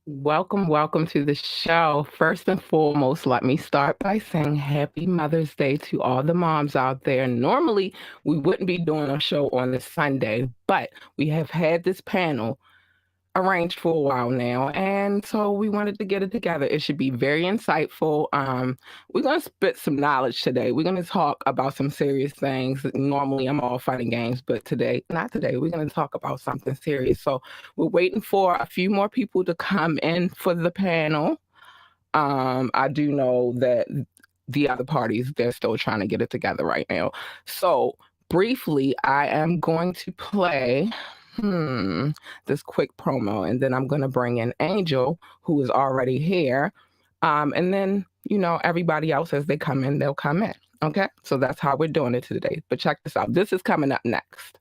Welcome to the show. First and foremost, let me start by saying happy Mother's Day to all the moms out there. Normally, we wouldn't be doing a show on this Sunday, but we have had this panel arranged for a while now, and so we wanted to get it together. It should be very insightful. We're gonna spit some knowledge today. We're gonna talk about some serious things. Normally, I'm all fun and games, but today, not today. We're gonna talk about something serious. So we're waiting for a few more people to come in for the panel. I do know that the other parties they're still trying to get it together right now. So briefly, I am going to play this quick promo, and then I'm going to bring in Angel, who is already here, and then everybody else as they come in, they'll come in. Okay, so that's how we're doing it today. But check this out. This is coming up next.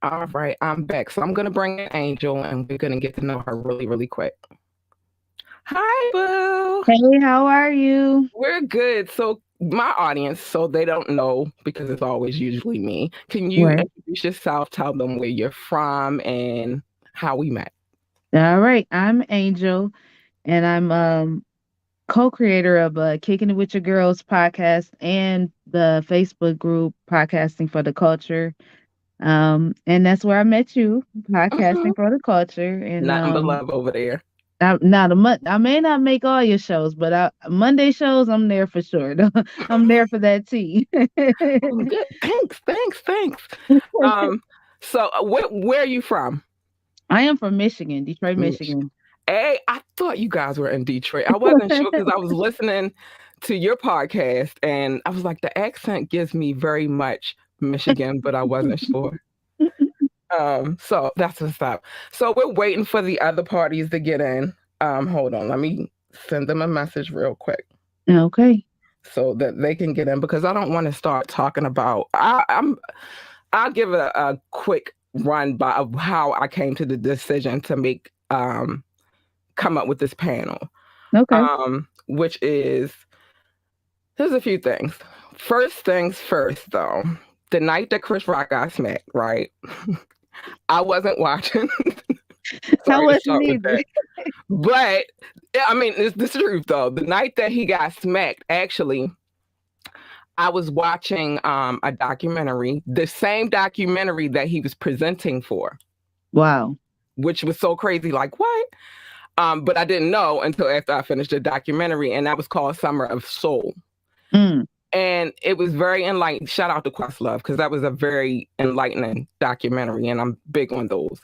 All right, I'm back. So I'm going to bring in Angel, and we're going to get to know her really, really quick. Hi, Boo. Hey, how are you? We're good. So my audience, so they don't know because it's always usually me. Can you Right. introduce yourself, tell them where you're from and how we met? All right. I'm Angel, and I'm co-creator of Kicking It With Your Girls podcast and the Facebook group Podcasting for the Culture. And that's where I met you, Mhm. Podcasting for the Culture. And Nothing but love over there. now I may not make all your shows, but Monday shows I'm there for sure. I'm there for that tea. Oh, good. Thanks. Um, so where are you from? I am from Michigan, Detroit, Mich- Michigan. Hey, I thought you guys were in Detroit. I wasn't sure because I was listening to your podcast and I was like, the accent gives me very much Michigan, but I wasn't sure. So that's what's up. So we're waiting for the other parties to get in. Hold on, let me send them a message real quick Okay. so that they can get in because I don't want to start talking about. I'll give a quick run by of how I came to the decision to make come up with this panel. Okay. Which is there's a few things. First things first, though. The night that Chris Rock got smacked, right? I wasn't watching. I Sorry to wasn't start with either. that. But yeah, I mean, it's the truth though. The night that he got smacked, actually, I was watching a documentary, the same documentary that he was presenting for, Wow. which was so crazy. Like, what? But I didn't know until after I finished the documentary, and that was called Summer of Soul. Mm. And it was very enlightening. Shout out to Questlove because that was a very enlightening documentary, and I'm big on those.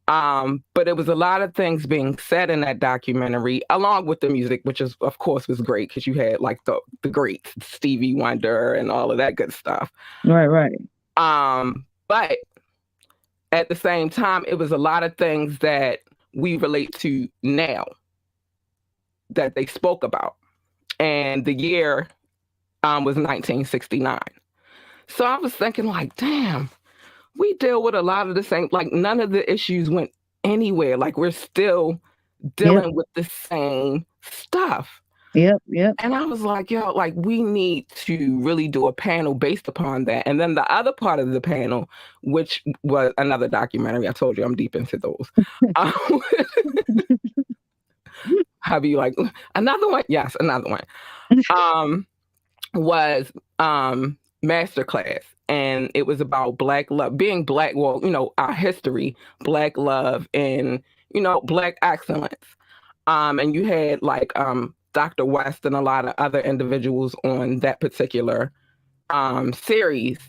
But it was a lot of things being said in that documentary, along with the music, which is of course was great because you had like the greats, Stevie Wonder and all of that good stuff. Right, right. But at the same time, it was a lot of things that we relate to now that they spoke about. And the year was 1969. So I was thinking, like, damn, we deal with a lot of the same, like, none of the issues went anywhere. Like, we're still Yep, dealing with the same stuff. yep, yep. And I was like, yo, like, we need to really do a panel based upon that. And then the other part of the panel, which was another documentary, I told you I'm deep into those. Um, how be like, another one? Yes, another one. Um, was Masterclass. And it was about Black love, being Black, well, our history, Black love, and, Black excellence. And you had like Dr. West and a lot of other individuals on that particular series.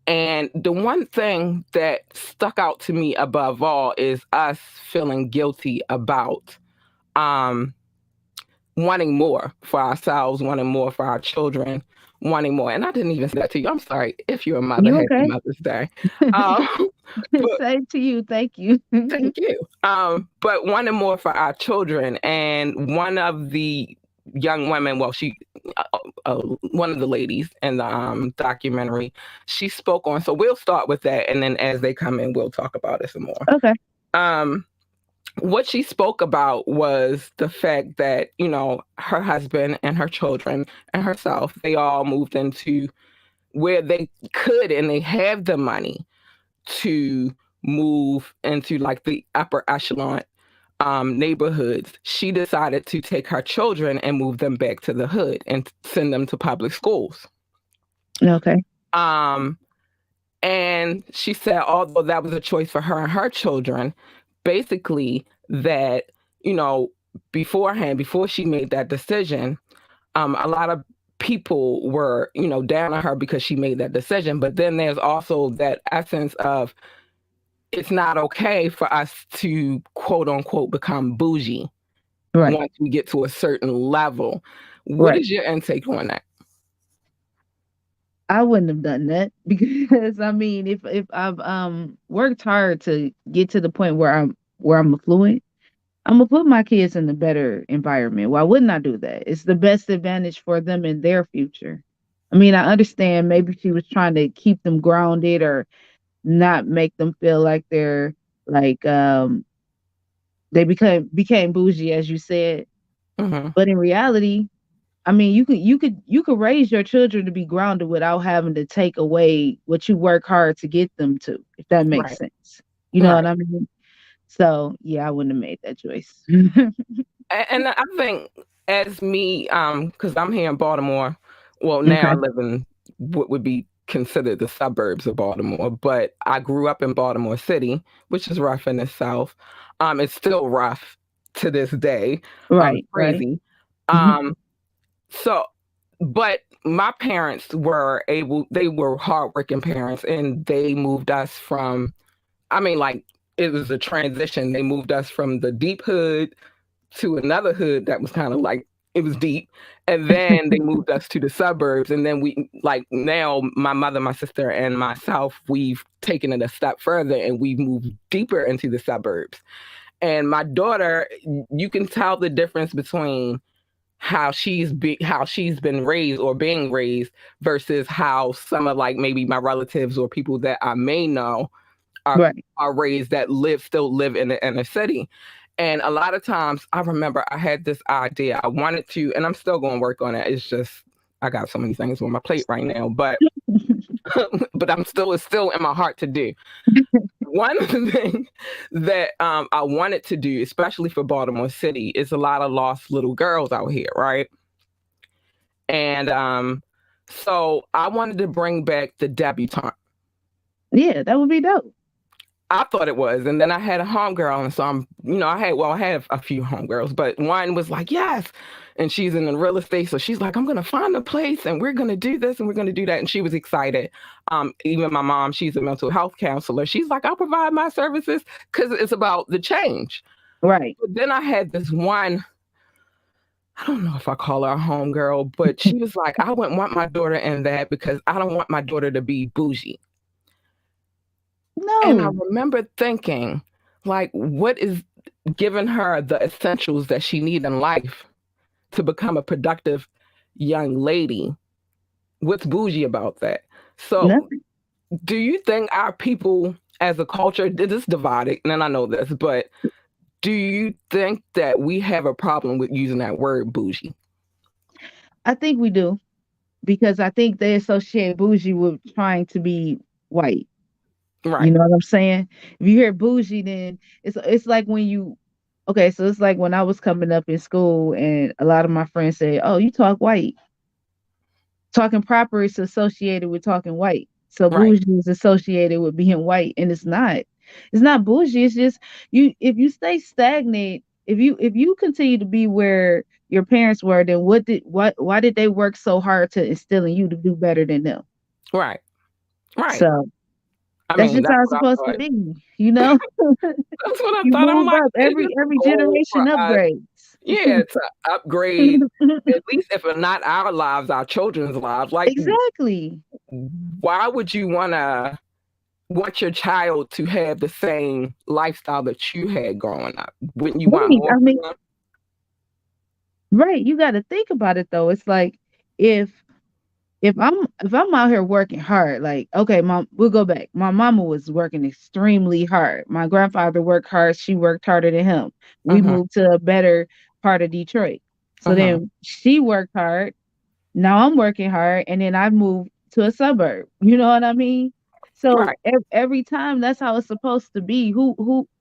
And the one thing that stuck out to me above all is us feeling guilty about um, wanting more for ourselves, wanting more for our children, wanting more. And I didn't even say that to you. I'm sorry. If you're a mother, You happy okay? Mother's Day. Um, but Same to you. Thank you. thank you. But wanting more for our children. And one of the young women, well, uh, one of the ladies in the documentary, she spoke on. So we'll start with that. And then as they come in, we'll talk about it some more. Okay. Um, what she spoke about was the fact that, her husband and her children and herself, they all moved into where they could and they have the money to move into like the upper echelon neighborhoods. She decided to take her children and move them back to the hood and send them to public schools. Okay. Um, and she said, although that was a choice for her and her children, basically that, you know, beforehand, before she made that decision, a lot of people were, down on her because she made that decision. But then there's also that essence of it's not okay for us to quote unquote become bougie Right. once we get to a certain level. What Right. is your intake on that? I wouldn't have done that because I mean, if I've worked hard to get to the point where I'm affluent, I'm gonna put my kids in a better environment. Why wouldn't I do that? It's the best advantage for them in their future. I mean, I understand maybe she was trying to keep them grounded or not make them feel like they're like they became bougie as you said. Hmm. But in reality, I mean, you could raise your children to be grounded without having to take away what you work hard to get them to, if that makes Right, sense. You know what right. I mean? So yeah, I wouldn't have made that choice. And I think as me, because I'm here in Baltimore, well, now I Okay. live in what would be considered the suburbs of Baltimore, but I grew up in Baltimore City, which is rough in itself. It's still rough to this day. Right, right. Crazy. Mhm. Um, so, but my parents they were hardworking parents and they moved us from, I mean, like, it was a transition. They moved us from the deep hood to another hood that was kind of like it was deep, and then they moved us to the suburbs, and then we like now my mother, my sister, and myself, we've taken it a step further and we've moved deeper into the suburbs. And my daughter, you can tell the difference between how she's been raised or being raised versus how some of like maybe my relatives or people that I may know are Right. are raised that still live in the inner city. And a lot of times I remember I had this idea. I wanted to, and I'm still going to work on it. It's just I got so many things on my plate right now, but but it's still in my heart to do. One of the things that I wanted to do, especially for Baltimore City, is a lot of lost little girls out here, right? And so I wanted to bring back the debutante. Yeah, that would be dope. I thought it was. And then I had a homegirl. And so I had a few homegirls, but one was like, yes. And she's in the real estate. So she's like, I'm going to find a place and we're going to do this and we're going to do that. And she was excited. Even my mom, she's a mental health counselor. She's like, I'll provide my services because it's about the change. Right. But then I had this one, I don't know if I call her a homegirl, but she was like, I wouldn't want my daughter in that because I don't want my daughter to be bougie. And I No. remember thinking, like, what is giving her the essentials that she need in life to become a productive young lady? What's bougie about that? So, Nothing. do you think our people as a culture, this is divided, and I know this, but do you think that we have a problem with using that word bougie? I think we do because I think they associate bougie with trying to be white. You Right, know what I'm saying? If you hear bougie, then it's like when you okay, so it's like when I was coming up in school and a lot of my friends say, "Oh, you talk white." Talking proper is associated with talking white. So right, bougie is associated with being white, and it's not. It's not bougie. It's just you. If you stay stagnant, if you continue to be where your parents were, then why did they work so hard to instill in you to do better than them? right, right. So I That's mean, just that's how it's what I supposed to thought. be, you know? That's what I You thought. I'm move like, up. is Every this every a goal generation for us? upgrades. Yeah, to upgrade, at least if not our lives, our children's lives. Like, Exactly. why would you want your child to have the same lifestyle that you had growing up? Wouldn't you want Right. more I for mean, them? right. You got to think about it though. It's like if if I'm out here working hard, like okay, mom, we'll go back. My mama was working extremely hard. My grandfather worked hard. She worked harder than him. We Mhm, moved to a better part of Detroit. So mhm. then she worked hard. Now I'm working hard, and then I moved to a suburb. You know what I mean? So Right, every time that's how it's supposed to be.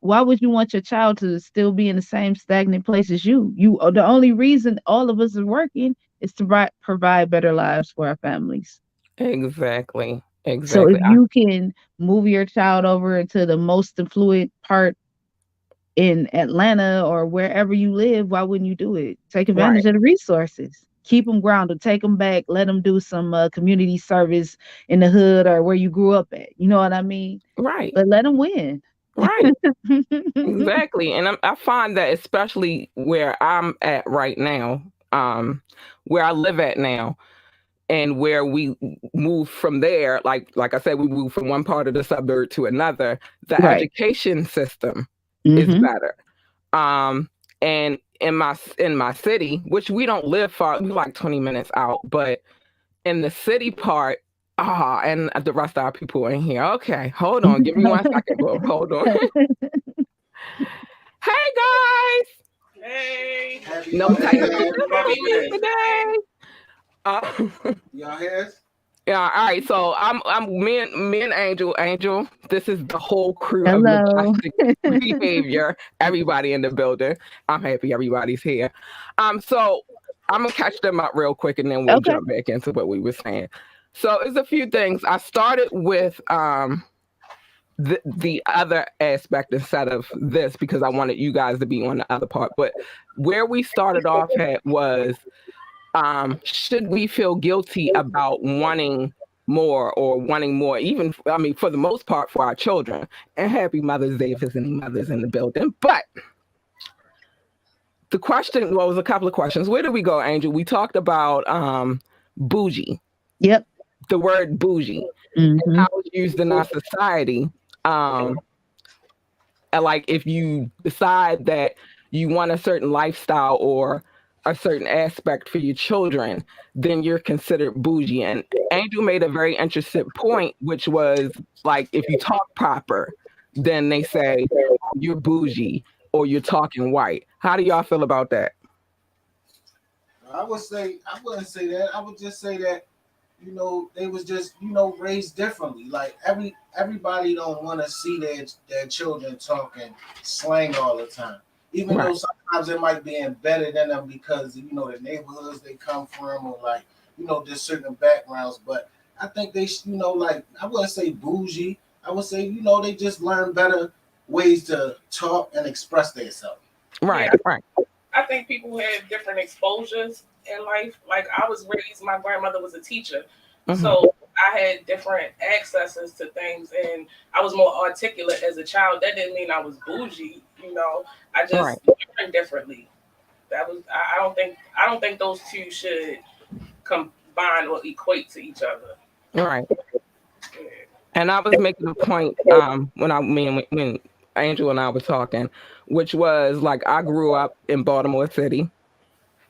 Why would you want your child to still be in the same stagnant place as you? The only reason all of us are working is to provide better lives for our families. exactly, So if exactly. you can move your child over into the most affluent part in Atlanta or wherever you live, why wouldn't you do it? Take Right, advantage of the resources. Keep them grounded. Take them back. Let them do some community service in the hood or where you grew up at. You know what I mean? right, But let them win. right. Exactly. And I find that especially where I'm at right now, where I live at now, and where we move from there, like I said, we move from one part of the suburb to another, the Right. education system is Hmm. better. Um, and in my city, which we don't live far, we like 20 minutes out, but in the city part, and the rest of our people in here. Okay, hold on, give me 1 second, bro. Hold on. Hey guys, Hey, no technical happy difficulties Mother's today. Y'all hairs? Yeah, all right. So I'm me and Angel. Angel, this is the whole crew of Hello. majestic behavior. Everybody in the building. I'm happy everybody's here. So I'm gonna catch them up real quick, and then we'll Okay. jump back into what we were saying. So it's a few things. I started with the other aspect instead of this because I wanted you guys to be on the other part. But where we started off at was should we feel guilty about wanting more, even, I mean, for the most part, for our children? And happy Mother's Day if there's any mothers in the building. But the question, well, it was a couple of questions. Where did we go, Angel? We talked about bougie, Yep. the word bougie, and Hmm. how it's used in our society. Um, and like if you decide that you want a certain lifestyle or a certain aspect for your children, then you're considered bougie. And Angel made a very interesting point, which was like if you talk proper, then they say you're bougie or you're talking white. How do y'all feel about that? I wouldn't say that. I would just say that they was just raised differently. Like everybody don't want to see their children talking slang all the time, even Right, though sometimes it might be embedded in them because the neighborhoods they come from or like there's certain backgrounds. But I think they like I wouldn't say bougie. I would say they just learn better ways to talk and express themselves. right, Yeah, right. I think people have different exposures in life. Like I was raised, my grandmother was a teacher, Hmm. so I had different accesses to things, and I was more articulate as a child. That didn't mean I was bougie, I Right, just learned differently. That was I don't think those two should combine or equate to each other. right. Yeah. And I was making a point when when Angel and I were talking, which was like I grew up in Baltimore City.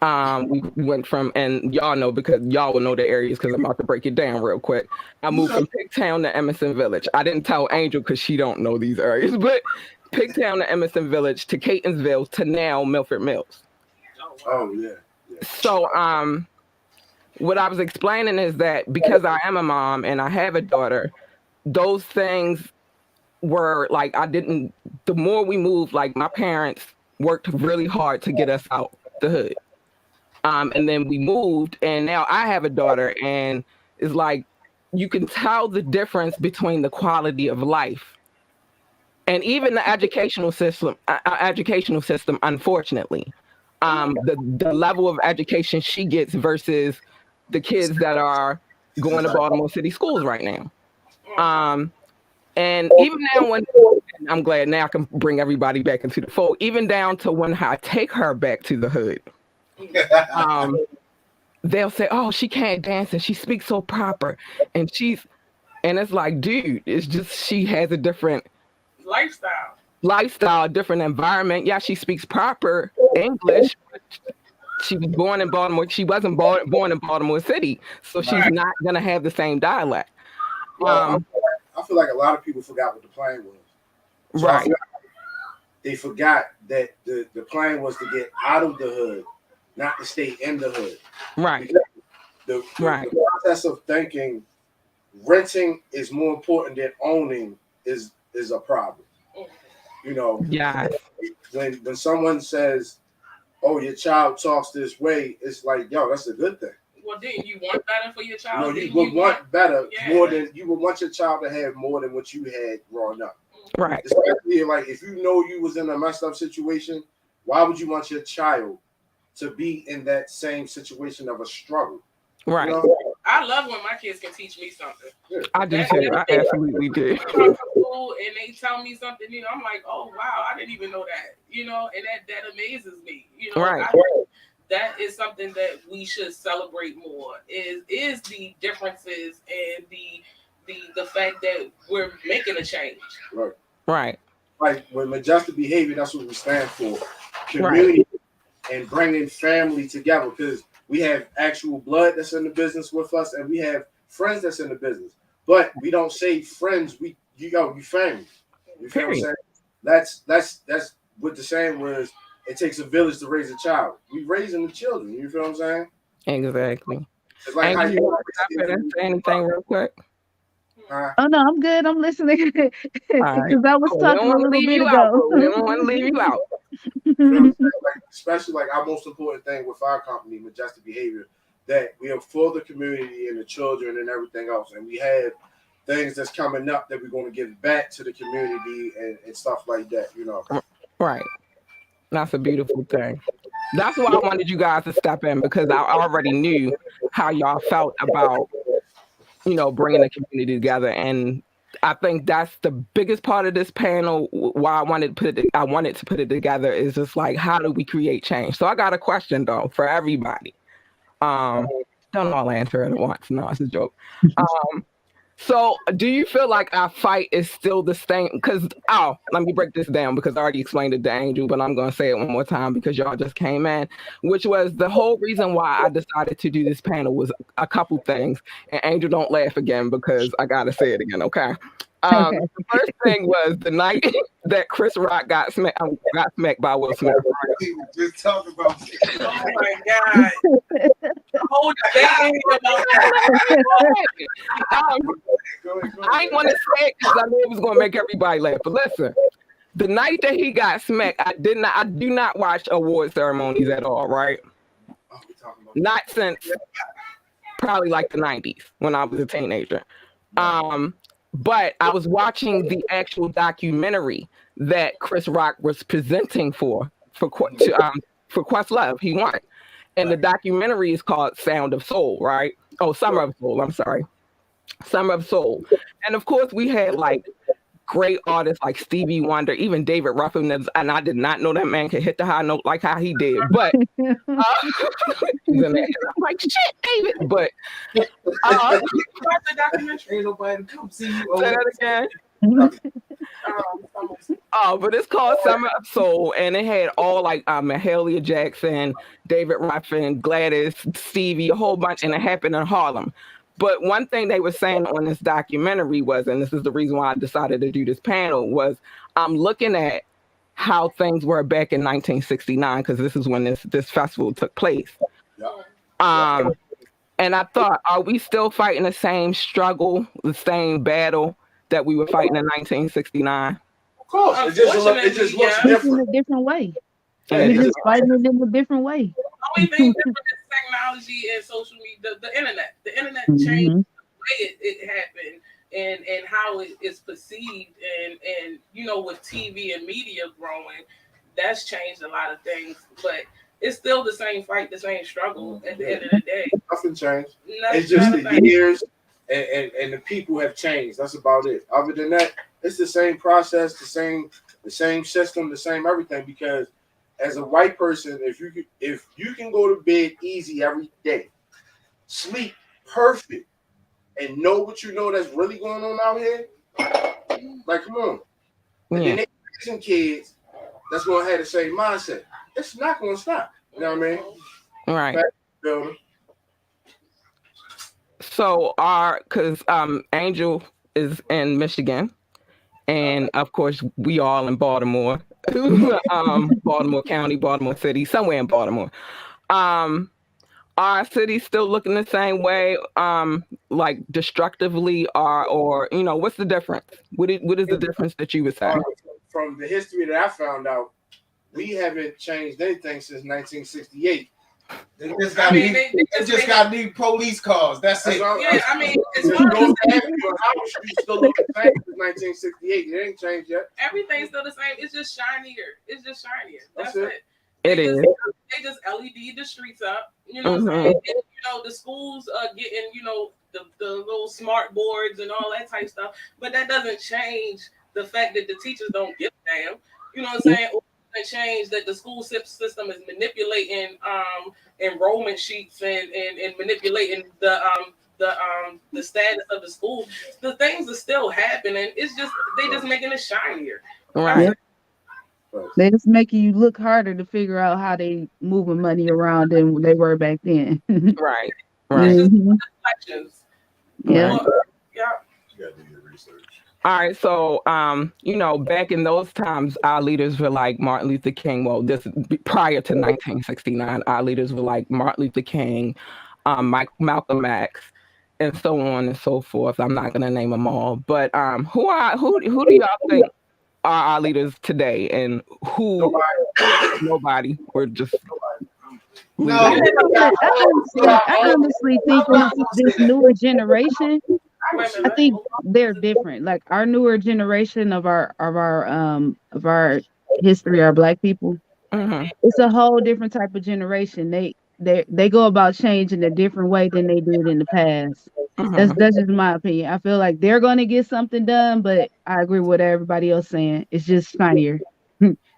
We went from, and y'all know because y'all will know the areas because I'm about to break it down real quick. I moved from Pigtown to Emerson Village. I didn't tell Angel because she don't know these areas, but Pigtown to Emerson Village to Catonsville to now Milford Mills. Oh wow. Oh yeah. So what I was explaining is that because I am a mom and I have a daughter, those things were like I didn't. The more we moved, like my parents worked really hard to get us out the hood. And then we moved, and now I have a daughter, and it's like you can tell the difference between the quality of life and even the educational system. Unfortunately, the level of education she gets versus the kids that are going to Baltimore City schools right now. Mm. Um, And even now, when I'm glad now I can bring everybody back into the fold, even down to when I take her back to the hood, they'll say, "Oh, she can't dance and she speaks so proper," and it's like, dude, it's just she has a different lifestyle, different environment. Yeah, she speaks proper English. She was born in Baltimore. She wasn't born in Baltimore City, so she's not gonna have the same dialect. Well, I feel like a lot of people forgot what the plan was. So Right. They forgot that the plan was to get out of the hood, not to stay in the hood. Right. The process of thinking renting is more important than owning is a problem. You know, when someone says, "Oh, your child talks this way," it's like, yo, that's a good thing. Well, didn't you want better for your child? You would want better more than you would want your child to have more than what you had growing up. Right. Especially like if you know you was in a messed up situation, why would you want your child to be in that same situation of a struggle? Right. You know? I love when my kids can teach me something. I do too. I absolutely do. Come to school and they tell me something, you know, I'm like, oh wow, I didn't even know that, you know, and that amazes me. You know, Right. That is something that we should celebrate more. Is the differences and the fact that we're making a change. Right. Right. Like with Majestic Behavior, that's what we stand for. Community and bringing family together, because we have actual blood that's in the business with us, and we have friends that's in the business. But we don't say friends. You family. You feel what I'm saying? That's what the saying was. It takes a village to raise a child. We raising the children. You feel what I'm saying? Exactly. It's like how you say anything real quick? Oh no, I'm good. I'm listening because I was talking a little bit ago. We don't want to leave you out. Especially like our most important thing with our company, Majestic Behavior, that we are for the community and the children and everything else, and we have things that's coming up that we're going to give back to the community and stuff like that. You know, right? That's a beautiful thing. That's why I wanted you guys to step in, because I already knew how y'all felt about, bringing the community together. And I think that's the biggest part of this panel. Why I wanted to put it together is just like, how do we create change? So I got a question though for everybody. Don't all answer it at once. No, it's a joke. So do you feel like our fight is still the same? Because, let me break this down, because I already explained it to Angel, but I'm going to say it one more time because y'all just came in, which was the whole reason why I decided to do this panel was a couple things. And Angel, don't laugh again because I got to say it again, okay? The first thing was the night that Chris Rock got smacked by Will Smith. Just talk about it. Oh my God. Hold I ain't want to say it because I knew it was going to make everybody laugh. But listen, the night that he got smacked, I do not watch award ceremonies at all, right? Not since probably like the 90s when I was a teenager. But I was watching the actual documentary that Chris Rock was presenting for Questlove. He won. And the documentary is called Sound of Soul, right? Oh, Summer of Soul. I'm sorry. Summer of Soul. And of course, we had like great artists like Stevie Wonder, even David Ruffin. And I did not know that man could hit the high note like how he did. But I'm like, shit, David. But ain't nobody come see you. Say that again. But it's called Summer of Soul, and it had all like Mahalia Jackson, David Ruffin, Gladys, Stevie, a whole bunch, and it happened in Harlem. But one thing they were saying on this documentary was, and this is the reason why I decided to do this panel, was I'm looking at how things were back in 1969, because this is when this festival took place. And I thought, are we still fighting the same struggle, the same battle that we were fighting in 1969? Of course, it just looks different. In a different way. Yeah, We're just fighting it in a different way. The only thing different is technology and social media, the internet. The internet changed the way it happened and how it is perceived. And with TV and media growing, that's changed a lot of things. But it's still the same fight, the same struggle at the end of the day. Nothing changed. It's just the years and the people have changed. That's about it. Other than that, it's the same process, the same system, the same everything. Because as a white person, if you can go to bed easy every day, sleep perfect, and know what you know that's really going on out here, like come on. And then they raising kids that's gonna have the same mindset. It's not gonna stop. You know what I mean? Right. So because Angel is in Michigan, and of course we all in Baltimore, Baltimore County, Baltimore City, somewhere in Baltimore. Our city's still looking the same way, like destructively, or what's the difference? What is the difference that you would say? From the history that I found out, we haven't changed anything since 1968. They just got new police cars. That's it. Yeah, I mean, it's far as your house, you still look the same since 1968. It ain't changed yet. Everything's still the same. It's just shinier. That's it. It is. They just LED the streets up. You know what I'm saying? And, the schools are getting, the little smart boards and all that type of stuff. But that doesn't change the fact that the teachers don't give a damn. You know what I'm saying? It change that the school system is manipulating enrollment sheets and manipulating the status of the school. The things are still happening. It's just they just making it shinier. Right. They just making you look harder to figure out how they moving money around than they were back then. Right. Mm-hmm. Yeah. Yeah. Yeah. You gotta do your research. All right, so back in those times, our leaders were like Martin Luther King. Well, this prior to 1969, our leaders were like Martin Luther King, Malcolm X, and so on and so forth. I'm not gonna name them all, but who do y'all think are our leaders today, and who? Nobody. We're just. No, I honestly think this newer generation, I think they're different. Like our newer generation of our history, our Black people, it's a whole different type of generation. They go about change in a different way than they did in the past. That's just my opinion. I feel like they're going to get something done, but I agree with what everybody else saying. It's just shinier.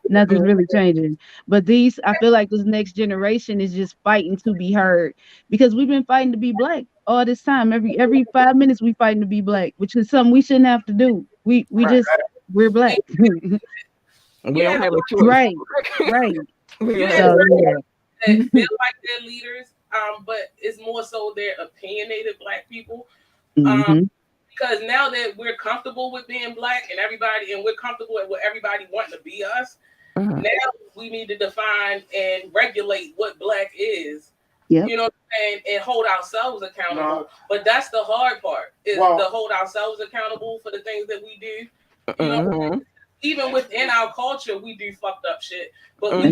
Nothing's really changing. But I feel like this next generation is just fighting to be heard, because we've been fighting to be Black all this time. Every 5 minutes we fighting to be Black, which is something we shouldn't have to do. We're Black. We don't have a choice. Right. So, that feel like they're leaders, but it's more so they're opinionated Black people. Because now that we're comfortable with being Black and we're comfortable with everybody wanting to be us, now we need to define and regulate what Black is. Yep. You know what I'm saying? And hold ourselves accountable. But that's the hard part, is to hold ourselves accountable for the things that we do. You know, even within our culture, we do fucked up shit. But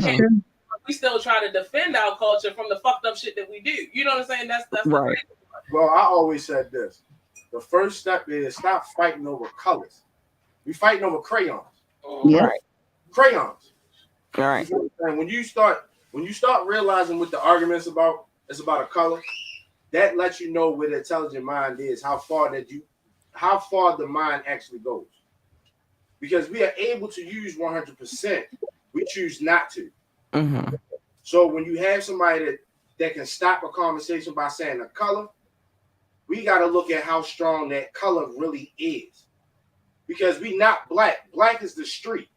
we still try to defend our culture from the fucked up shit that we do. You know what I'm saying? That's right. Well, I always said this. The first step is stop fighting over colors. We fighting over crayons. Right. Crayons. All right. And when you start realizing what the argument's about, it's about a color, that lets you know where the intelligent mind is, how far the mind actually goes. Because we are able to use 100%, we choose not to. So when you have somebody that can stop a conversation by saying a color, we got to look at how strong that color really is. Because we not Black. Black is the street.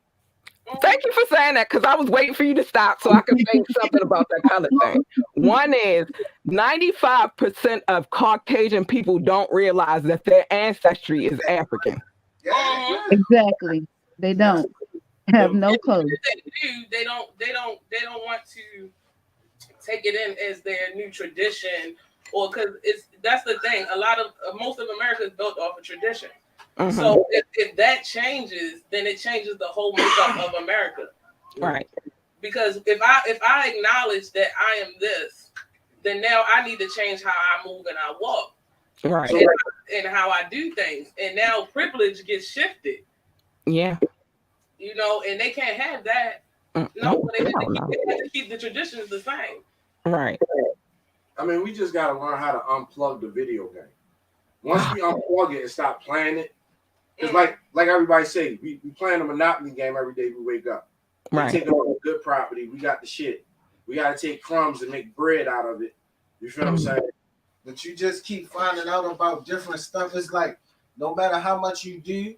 Thank you for saying that, because I was waiting for you to stop so I could say something about that color thing. One is 95% of Caucasian people don't realize that their ancestry is African. Exactly. They don't have no clue. They don't want to take it in as their new tradition, or because that's the thing. Most of America is built off of tradition. So if that changes, then it changes the whole makeup of America. Right. Because if I acknowledge that I am this, then now I need to change how I move and I walk. Right. And how I do things. And now privilege gets shifted. Yeah. You know, and they can't have that. No, they have to keep the traditions the same. Right. I mean, we just got to learn how to unplug the video game. Once we unplug it and stop playing it, Because like everybody say, we playing a Monopoly game every day we wake up. We Right. take over good property. We got the shit. We got to take crumbs and make bread out of it. You feel what I'm saying? But you just keep finding out about different stuff. It's like no matter how much you do,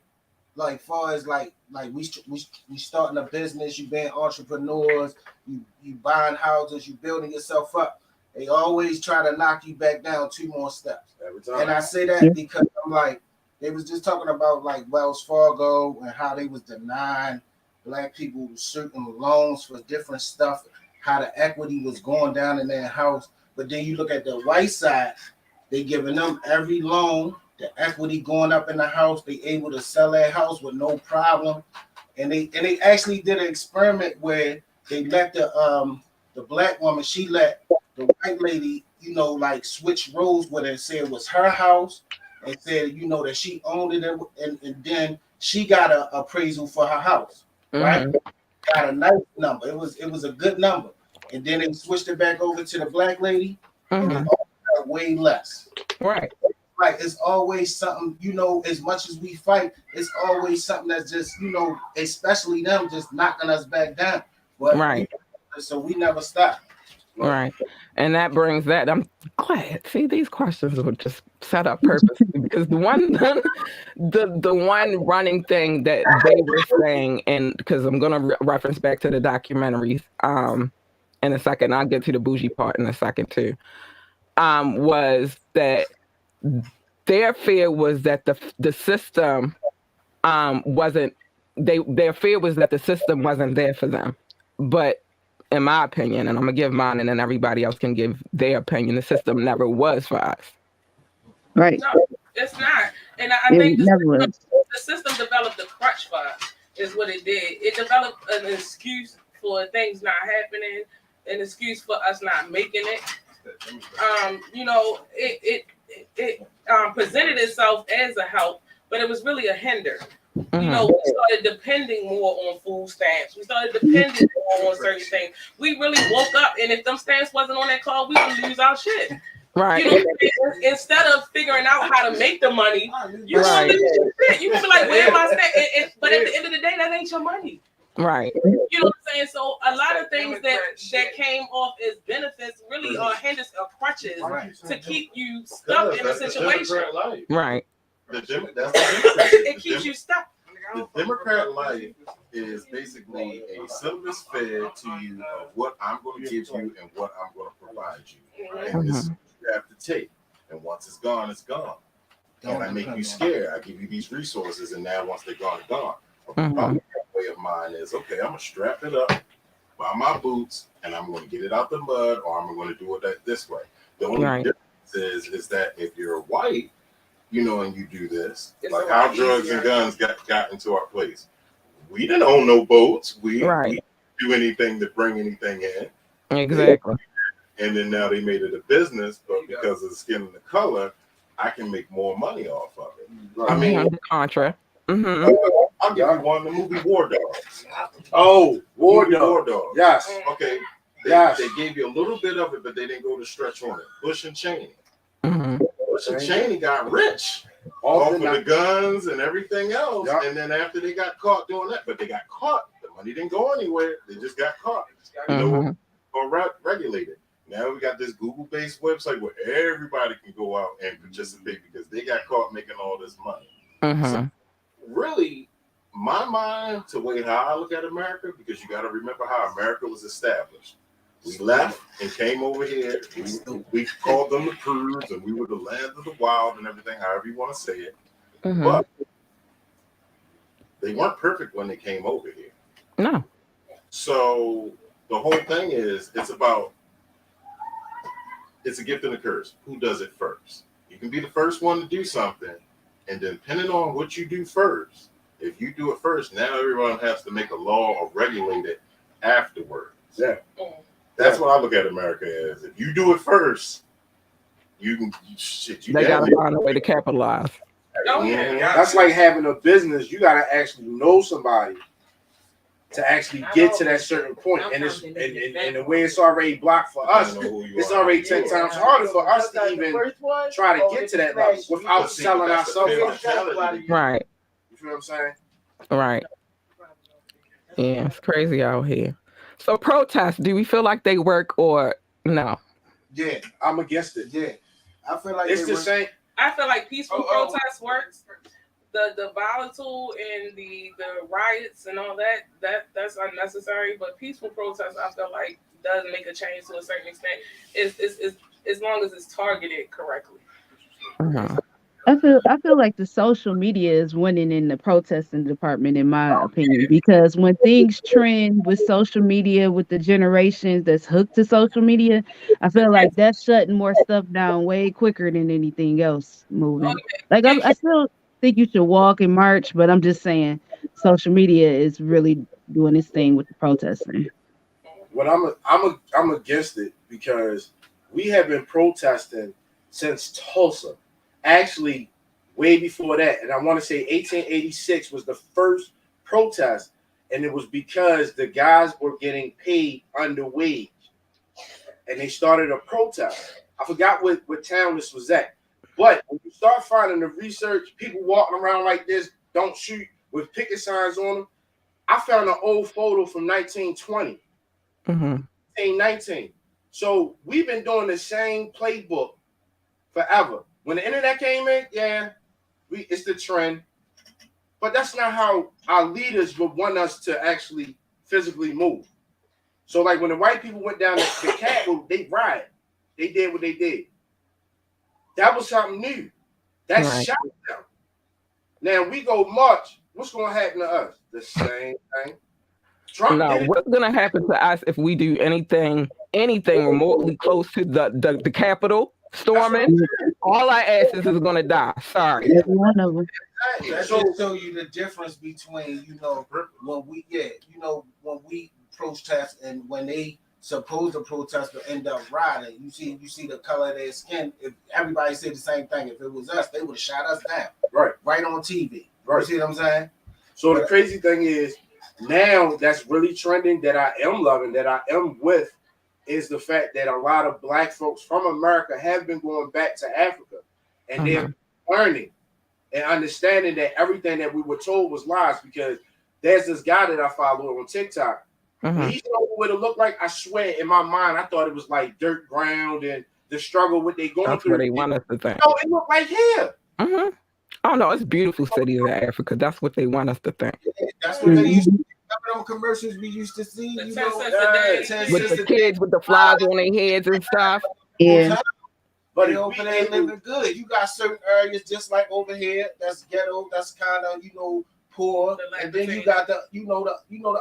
like far as like we starting a business, you being entrepreneurs, you buying houses, you building yourself up. They always try to knock you back down 2 more steps. Every time. And I say that because I'm like, they was just talking about like Wells Fargo and how they was denying black people certain loans for different stuff, how the equity was going down in their house. But then you look at the white side, they giving them every loan, the equity going up in the house, they able to sell their house with no problem. And they actually did an experiment where they let the black woman, she let the white lady, like switch roles with her and say it was her house and said, that she owned it and then she got an appraisal for her house, right? Got a nice number. It was a good number. And then they switched it back over to the black lady and it all got way less. Right. Like it's always something, as much as we fight, it's always something that's just, especially them just knocking us back down. But right. So we never stop. Right. And that brings that. I'm glad. See, these questions were just set up purposely because the one running thing that they were saying, and because I'm gonna reference back to the documentaries in a second, I'll get to the bougie part in a second too. Was that their fear was that the system wasn't their fear was that the system wasn't there for them. But in my opinion, and I'm gonna give mine and then everybody else can give their opinion, the system never was for us. Right. No, it's not. And I think the system developed a crutch for us, is what it did. It developed an excuse for things not happening, an excuse for us not making it. It presented itself as a help, but it was really a hinder. We started depending more on food stamps. We started depending more on certain things. We really woke up, and if them stamps wasn't on that card, we would lose our shit. Right. Instead of figuring out how to make the money, you gonna lose your shit. You gonna be like, where am I stamp? But at the end of the day, that ain't your money. Right. You know what I'm saying? So a lot of things that came off as benefits really are hinders or crutches to keep you stuck in a situation. Right. It keeps you stuck. The Democrat life is basically a syllabus fed to you of what I'm going to give you and what I'm going to provide you. And this is what you have to take. And once it's gone, it's gone. And I make you scared. I give you these resources, and now once they're gone, they're gone. The way of mine is, okay, I'm going to strap it up, buy my boots, and I'm going to get it out the mud, or I'm going to do it this way. The only difference is that if you're white, and you do this, it's like how drugs and guns got into our place. We didn't own no boats. We didn't do anything to bring anything in. Exactly. And then now they made it a business, but because of the skin and the color, I can make more money off of it. I mean, Contra. I'll give you one, the movie War Dogs. Oh, War Dogs. Yes. Okay. They gave you a little bit of it, but they didn't go to stretch on it. Bush and Cheney. Bush and Cheney got rich off of the guns and everything else. Yep. And then after they got caught doing that, but they got caught. The money didn't go anywhere. They just got caught. Or regulated. Now we got this Google-based website where everybody can go out and participate because they got caught making all this money. So really, my mind to way how I look at America, because you got to remember how America was established. We left and came over here. We called them the Prudes, and we were the land of the wild and everything, however you want to say it. But they weren't perfect when they came over here. No. So the whole thing is, it's a gift and a curse. Who does it first? You can be the first one to do something, and then depending on what you do first, if you do it first, now everyone has to make a law or regulate it afterwards. Yeah. That's what I look at America as. If you do it first, you can they gotta find a way to capitalize. That's like having a business. You gotta actually know somebody to actually get to that certain point. And it's and the way it's already blocked for us, it's already 10 times harder for us to even try to get to that level without selling ourselves. Right. feel what I'm saying? Right. Yeah, it's crazy out here. So protests, do we feel like they work or no? Yeah, I'm against it. yeah. I feel like It's the same. I feel like peaceful protest works. The volatile and the riots and all that's unnecessary. But peaceful protest, I feel like, does make a change to a certain extent. It's as long as it's targeted correctly. Uh-huh. I feel like the social media is winning in the protesting department, in my opinion, because when things trend with social media, with the generations that's hooked to social media, I feel like that's shutting more stuff down way quicker than anything else moving. Like I still think you should walk and march, but I'm just saying social media is really doing its thing with the protesting. What I'm against it because we have been protesting since Tulsa. Actually, way before that, and I want to say 1886 was the first protest, and it was because the guys were getting paid under wage, and they started a protest. I forgot what town this was at, but when you start finding the research, people walking around like this, don't shoot, with picket signs on them. I found an old photo from 1920, 1919. So we've been doing the same playbook forever. When the internet came in, it's the trend, but that's not how our leaders would want us to actually physically move. So, like when the white people went down the Capitol, they rioted. They did what they did. That was something new. That shot them. Now we go march. What's going to happen to us? The same thing. Trump did it. What's going to happen to us if we do anything remotely close to the Capitol storming? All our asses is going to die. Sorry. One of them. That should show you the difference between, when we protest and when they supposed to protest but end up rioting. You see the color of their skin. If everybody said the same thing, if it was us, they would have shot us down. Right on TV. Right. You see what I'm saying? So the crazy thing is, now that's really trending, that I am loving, that I am with, is the fact that a lot of Black folks from America have been going back to Africa, and they're learning and understanding that everything that we were told was lies. Because there's this guy that I follow on TikTok. When he showed what it looked like, I swear in my mind, I thought it was like dirt ground and the struggle, what they going through. That's what they want us to think. No, it looked like here. Oh no, it's beautiful cities in Africa. That's what they want us to think. That's what they used to. Remember them commercials we used to see? With the kids with the flies on their heads and stuff. Yeah. But over there living good. You got certain areas just like over here that's ghetto, that's kind of poor, and then you got the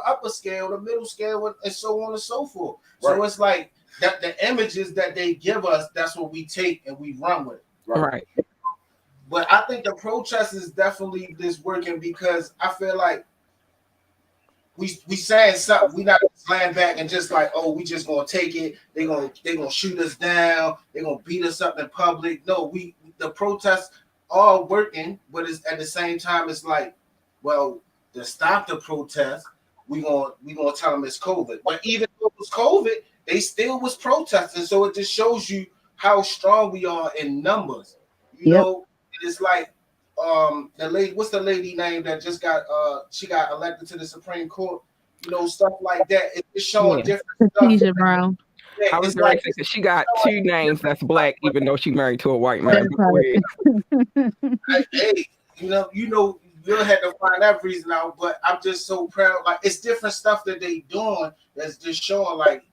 upper scale, the middle scale, and so on and so forth. So it's like that the images that they give us, that's what we take and we run with it. Right. But I think the protest is definitely this working, because I feel like we saying something. We not slam back and just like, oh, we just gonna take it. They gonna shoot us down. They gonna beat us up in public. No, the protests are working, but it's at the same time it's like, well, to stop the protest, we gonna tell them it's COVID. But even though it was COVID, they still was protesting. So it just shows you how strong we are in numbers. You know, it's like the lady, what's the lady name that just got she got elected to the Supreme Court? Stuff like that. It's showing different stuff. Brown. Yeah, I was like, she got two names that's Black, even though she married to a white man. Hey, you'll have to find that reason out, but I'm just so proud. Like, it's different stuff that they doing that's just showing like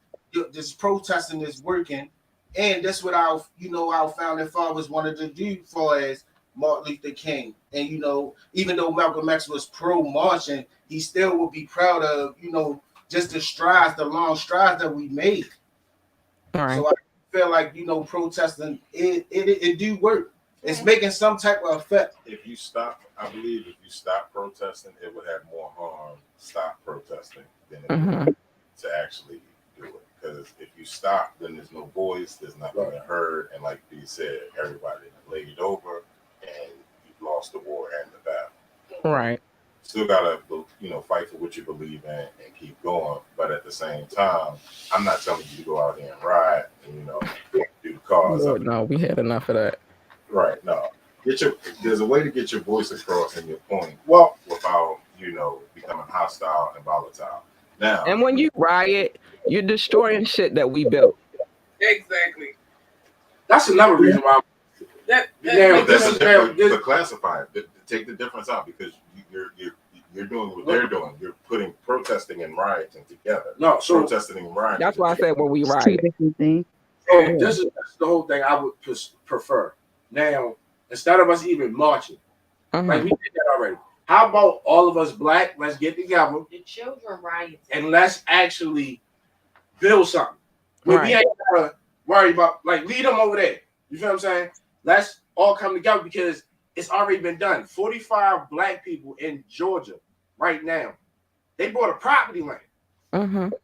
this protesting is working, and that's what our founding fathers wanted to do for as Martin Luther King. And even though Malcolm X was pro marching, he still would be proud of just the long strides that we made. All right. So I feel like protesting it do work. It's making some type of effect. I believe if you stop protesting, it would have more harm. Stop protesting than it would to actually do it. Because if you stop, then there's no voice, there's nothing heard, and like B said, everybody laid over, and you've lost the war and the battle. Right. Still gotta fight for what you believe in and keep going, but at the same time, I'm not telling you to go out there and ride and do the cars. No, we had enough of that. Right, no. there's a way to get your voice across and your point. Well, without becoming hostile and volatile. Now, and when you riot, you're destroying shit that we built. Exactly. That's another reason why. To classify it, to take the difference out, because you're doing what they're doing. You're putting protesting and rioting together. No, so protesting and rioting. That's why I said when we riot. Two different things. So that's the whole thing I would prefer. Now, instead of us even marching, like we did that already. How about all of us black? Let's get together. The children rioting. And let's actually build something. We ain't gotta worry about, like, lead them over there. You feel what I'm saying? Let's all come together because it's already been done. 45 black people in Georgia right now. They bought a property land.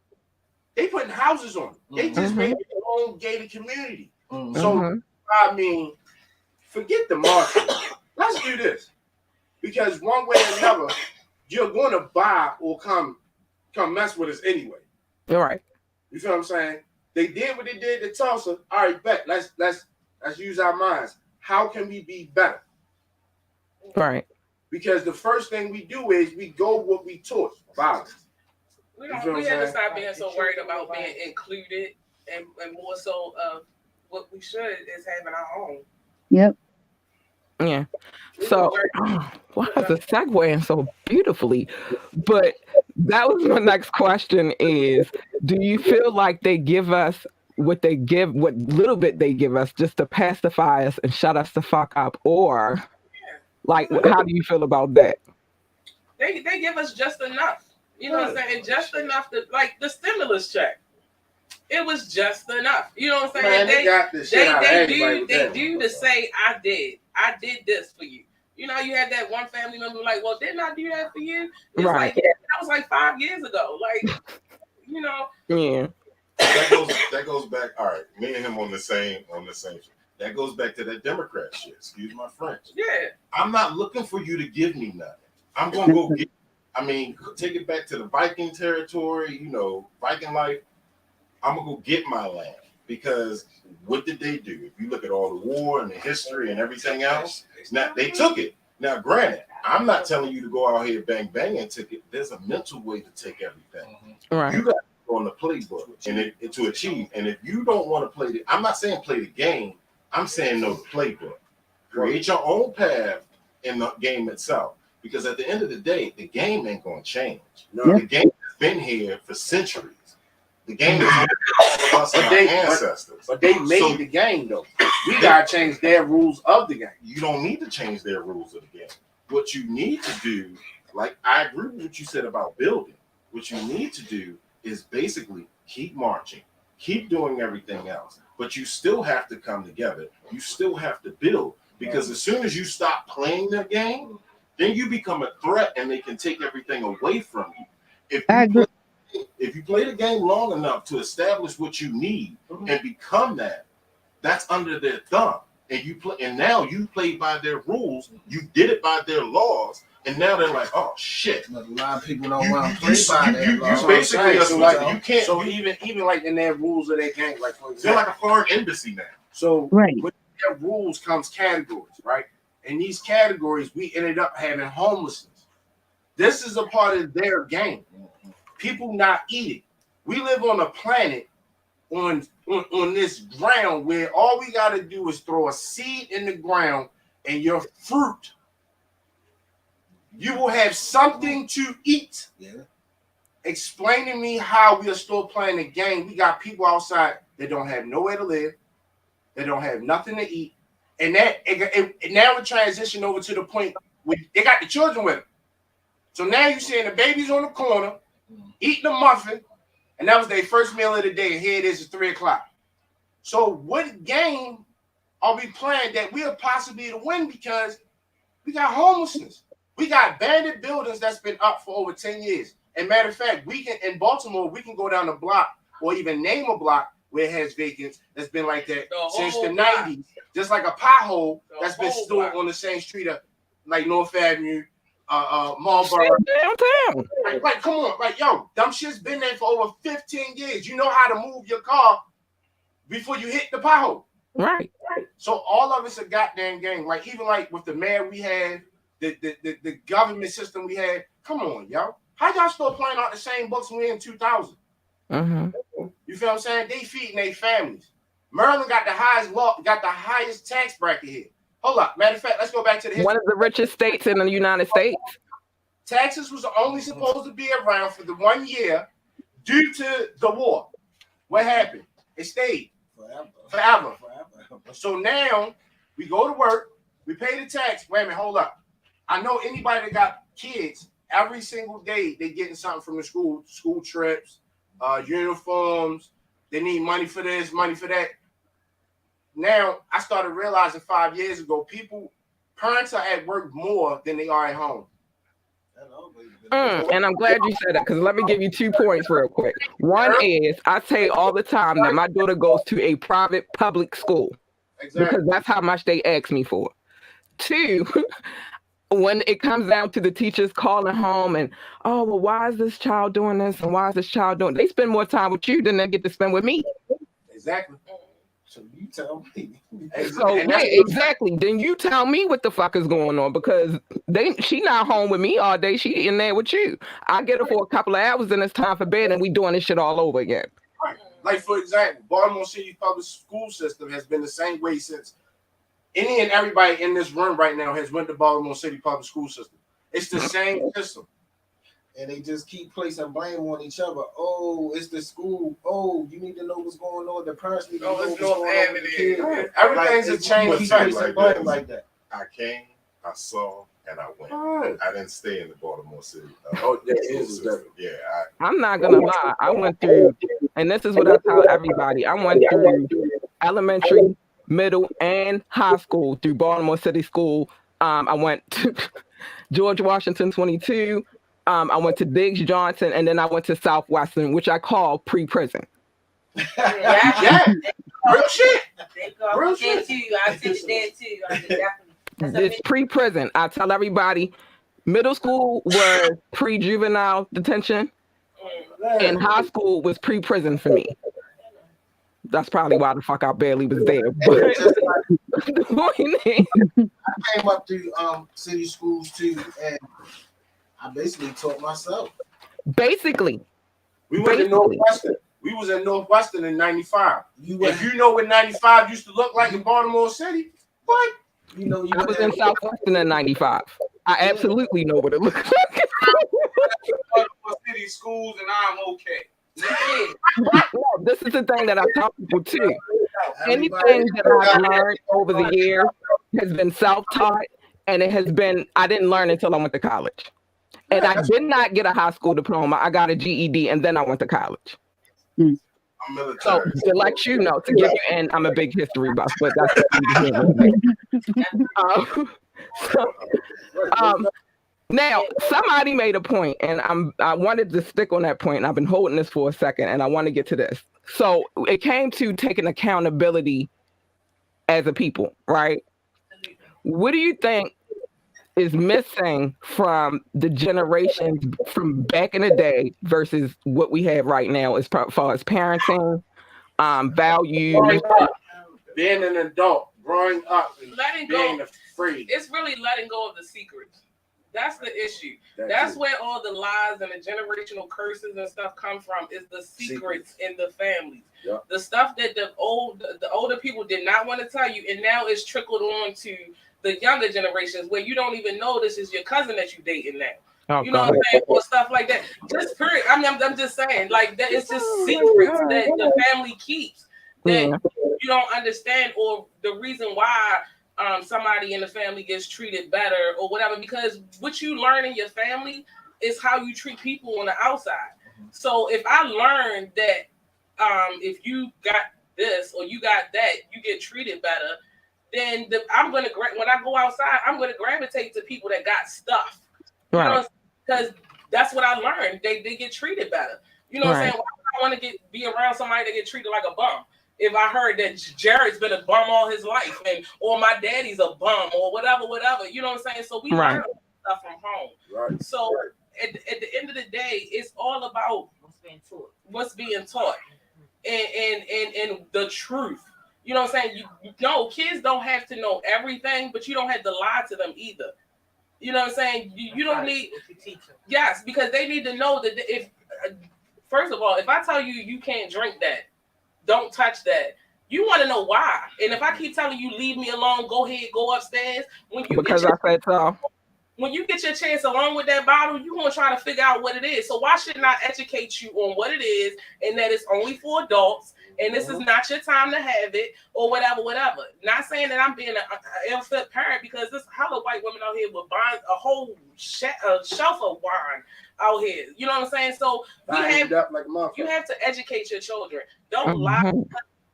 They putting houses on it. They just made their own gated community. So, I mean, forget the market. Let's do this. Because one way or another, you're going to buy or come mess with us anyway. You're right. You feel what I'm saying? They did what they did to Tulsa. All right, bet. Let's use our minds. How can we be better? Right. Because the first thing we do is we go what we taught, violence. We have to stop being so worried about being included and more so of what we should is having our own. Yep. Yeah. So, why is it segueing so beautifully? But that was my next question is, do you feel like they give us what little bit they give us just to pacify us and shut us the fuck up? Or, like, how do you feel about that? They give us just enough. You know what I'm saying? Just enough to, like, the stimulus check. It was just enough. You know what I'm saying? Man, they do to say, I did this for you. You know, you had that one family member like, well, didn't I do that for you? It's like, yeah, that was like 5 years ago. Like, you know. Yeah. That goes back. All right, me and him on the same. That goes back to that Democrat shit. Excuse my French. Yeah. I'm not looking for you to give me nothing. I'm gonna go get. I mean, take it back to the Viking territory. You know, Viking life. I'm gonna go get my land, because what did they do? If you look at all the war and the history and everything else, now they took it. Now, granted, I'm not telling you to go out here bang and take it. There's a mental way to take everything. Right. You got to go on the playbook and to achieve. And if you don't want to play I'm not saying play the game. I'm saying know the playbook. Create your own path in the game itself. Because at the end of the day, the game ain't gonna change. No, the game has been here for centuries. The game is us and our ancestors. But they made the game though. We gotta change their rules of the game. You don't need to change their rules of the game. What you need to do, like I agree with what you said about building. What you need to do is basically keep marching, keep doing everything else, but you still have to come together. You still have to build, because as soon as you stop playing their game, then you become a threat and they can take everything away from you. If you play the game long enough to establish what you need and become that, that's under their thumb. And you play, and now you play by their rules. You did it by their laws, and now they're like, "Oh shit!" But a lot of people don't want to play by their laws. You basically, so like, you can't. So even like in their rules of their game, like for example, they're like a foreign embassy now. So with their rules comes categories, right? And these categories, we ended up having homelessness. This is a part of their game. People not eating. We live on a planet on this ground where all we got to do is throw a seed in the ground and your fruit, you will have something to eat. Yeah. Explain to me how we are still playing the game. We got people outside that don't have nowhere to live. They don't have nothing to eat. And now it transitioned over to the point where they got the children with them. So now you're seeing the babies on the corner eating a muffin, and that was their first meal of the day. And here it is at 3:00. So what game are we playing that we are possibly to win? Because we got homelessness. We got abandoned buildings that's been up for over 10 years. And matter of fact, in Baltimore, we can go down the block or even name a block where it has vacants that's been like that since the 90s. Just like a pothole that's been stored on the same street of like North Avenue, Marlboro. Downtown. Like, come on. Like, yo, dumb shit's been there for over 15 years. You know how to move your car before you hit the pothole. Right. So all of it's a goddamn game. Like even like with the mayor we had, the government system we had. Come on, yo. How y'all still playing out the same books when we in 2000? Mm-hmm. You feel what I'm saying? They feeding their families. Maryland got the highest tax bracket here. Hold up. Matter of fact, let's go back to the history. One of the richest states in the United States. Texas was only supposed to be around for the 1 year due to the war. What happened? It stayed forever. So now we go to work, we pay the tax. Wait a minute, hold up. I know anybody that got kids, every single day they getting something from the school trips, uniforms. They need money for this, money for that. Now I started realizing 5 years ago, parents are at work more than they are at home. And I'm glad you said that because let me give you 2 points real quick. One is I say all the time that my daughter goes to a private public school because that's how much they ask me for. 2, when it comes down to the teachers calling home and, oh, well, why is this child doing this and why is this child doing? They spend more time with you than they get to spend with me. Exactly. So you tell me. So yeah, exactly. Then you tell me what the fuck is going on because she not home with me all day. She in there with you. I get her for a couple of hours and it's time for bed and we doing this shit all over again. Right. Like for example, Baltimore City public school system has been the same way since any and everybody in this room right now has went to Baltimore City public school system. It's the same system. And they just keep placing blame on each other. Oh, it's the school. Oh, you need to know what's going on. The parents need to know what's going on with the kids. Everything's a chain of effect like that. I came, I saw, and I went. I didn't stay in the Baltimore City. Yeah, I'm not gonna lie. I went through, and this is what I tell everybody. I went through elementary, middle, and high school through Baltimore City School. I went to George Washington 22. I went to Diggs Johnson, and then I went to Southwestern, which I call pre-prison. Yeah. Real shit. Real shit. I said it there too. It's pre-prison. I tell everybody, middle school was pre-juvenile detention, and high school was pre-prison for me. That's probably why the fuck I barely was there. But the point is, I came up through city schools too, and I basically taught myself. Basically. We went to Northwestern. We was in Northwestern in 95. If you know what 95 used to look like in Baltimore City, what? I was in Southwestern in 95. I absolutely know what it looks like. Baltimore City schools and I'm okay. No, this is the thing that I tell people too. Anything that I've learned over the years has been self-taught, and I didn't learn until I went to college. And I did not get a high school diploma. I got a GED, and then I went to college. I'm military. So to let you know, to give you, and I'm a big history buff, but that's now somebody made a point, and I wanted to stick on that point, and I've been holding this for a second, and I want to get to this. So it came to taking accountability as a people, right? What do you think is missing from the generations from back in the day versus what we have right now as far as parenting, values? Being an adult, growing up, and being afraid. It's really letting go of the secrets. That's the issue. That's where all the lies and the generational curses and stuff come from, is the secrets in the families. Yeah. The stuff that the older people did not want to tell you, and now it's trickled on to the younger generations where you don't even know this is your cousin that you dating now. Oh, you know what I'm saying? Or stuff like that. Just period. I'm just saying, like, that it's just secrets that the family keeps that you don't understand, or the reason why somebody in the family gets treated better or whatever, because what you learn in your family is how you treat people on the outside. So if I learned that if you got this or you got that, you get treated better, then I'm gonna, when I go outside, I'm gonna gravitate to people that got stuff, right? Because that's what I learned. They get treated better. You know what I'm saying? Why would I want to be around somebody that get treated like a bum? If I heard that Jared's been a bum all his life, or my daddy's a bum, or whatever, you know what I'm saying? So we learn stuff from home. Right. So at the end of the day, it's all about what's being taught, and the truth. You know what I'm saying? No, kids don't have to know everything, but you don't have to lie to them either. You know what I'm saying? You don't need. Yes, because they need to know that if, first of all, if I tell you you can't drink that, don't touch that. You want to know why. And if I keep telling you leave me alone, go ahead, go upstairs. Because I said so. When you get your chance along with that bottle, you're going to try to figure out what it is. So why shouldn't I educate you on what it is and that it's only for adults and this is not your time to have it or whatever. Not saying that I'm being an ill-fit parent, because there's hella white women out here with buying a whole shelf of wine out here. You know what I'm saying? So you have to educate your children. Don't lie,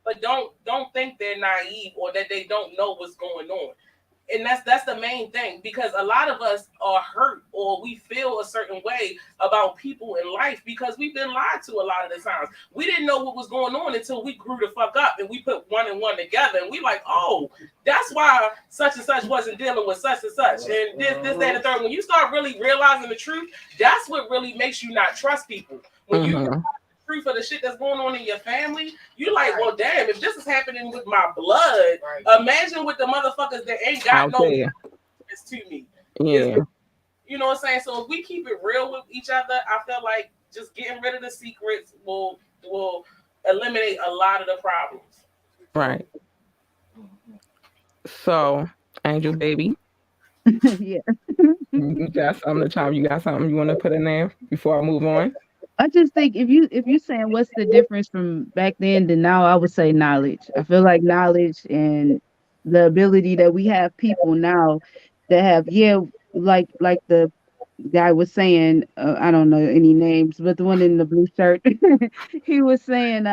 but don't think they're naive or that they don't know what's going on. And that's the main thing, because a lot of us are hurt or we feel a certain way about people in life because we've been lied to a lot of the times. We didn't know what was going on until we grew the fuck up and we put one and one together and we like, oh, that's why such and such wasn't dealing with such and such. And this, that, and the third. When you start really realizing the truth, that's what really makes you not trust people. When you truth of the shit that's going on in your family, you're like, well, damn, if this is happening with my blood, imagine with the motherfuckers that ain't got no it's to me. Yeah. You know what I'm saying? So if we keep it real with each other, I feel like just getting rid of the secrets will eliminate a lot of the problems. Right. So, Angel baby. Yeah. You got something to chime? You got something you want to put in there before I move on? I just think if you saying what's the difference from back then to now, I would say knowledge. I feel like knowledge and the ability that we have people now that have, like the guy was saying, I don't know any names, but the one in the blue shirt, he was saying,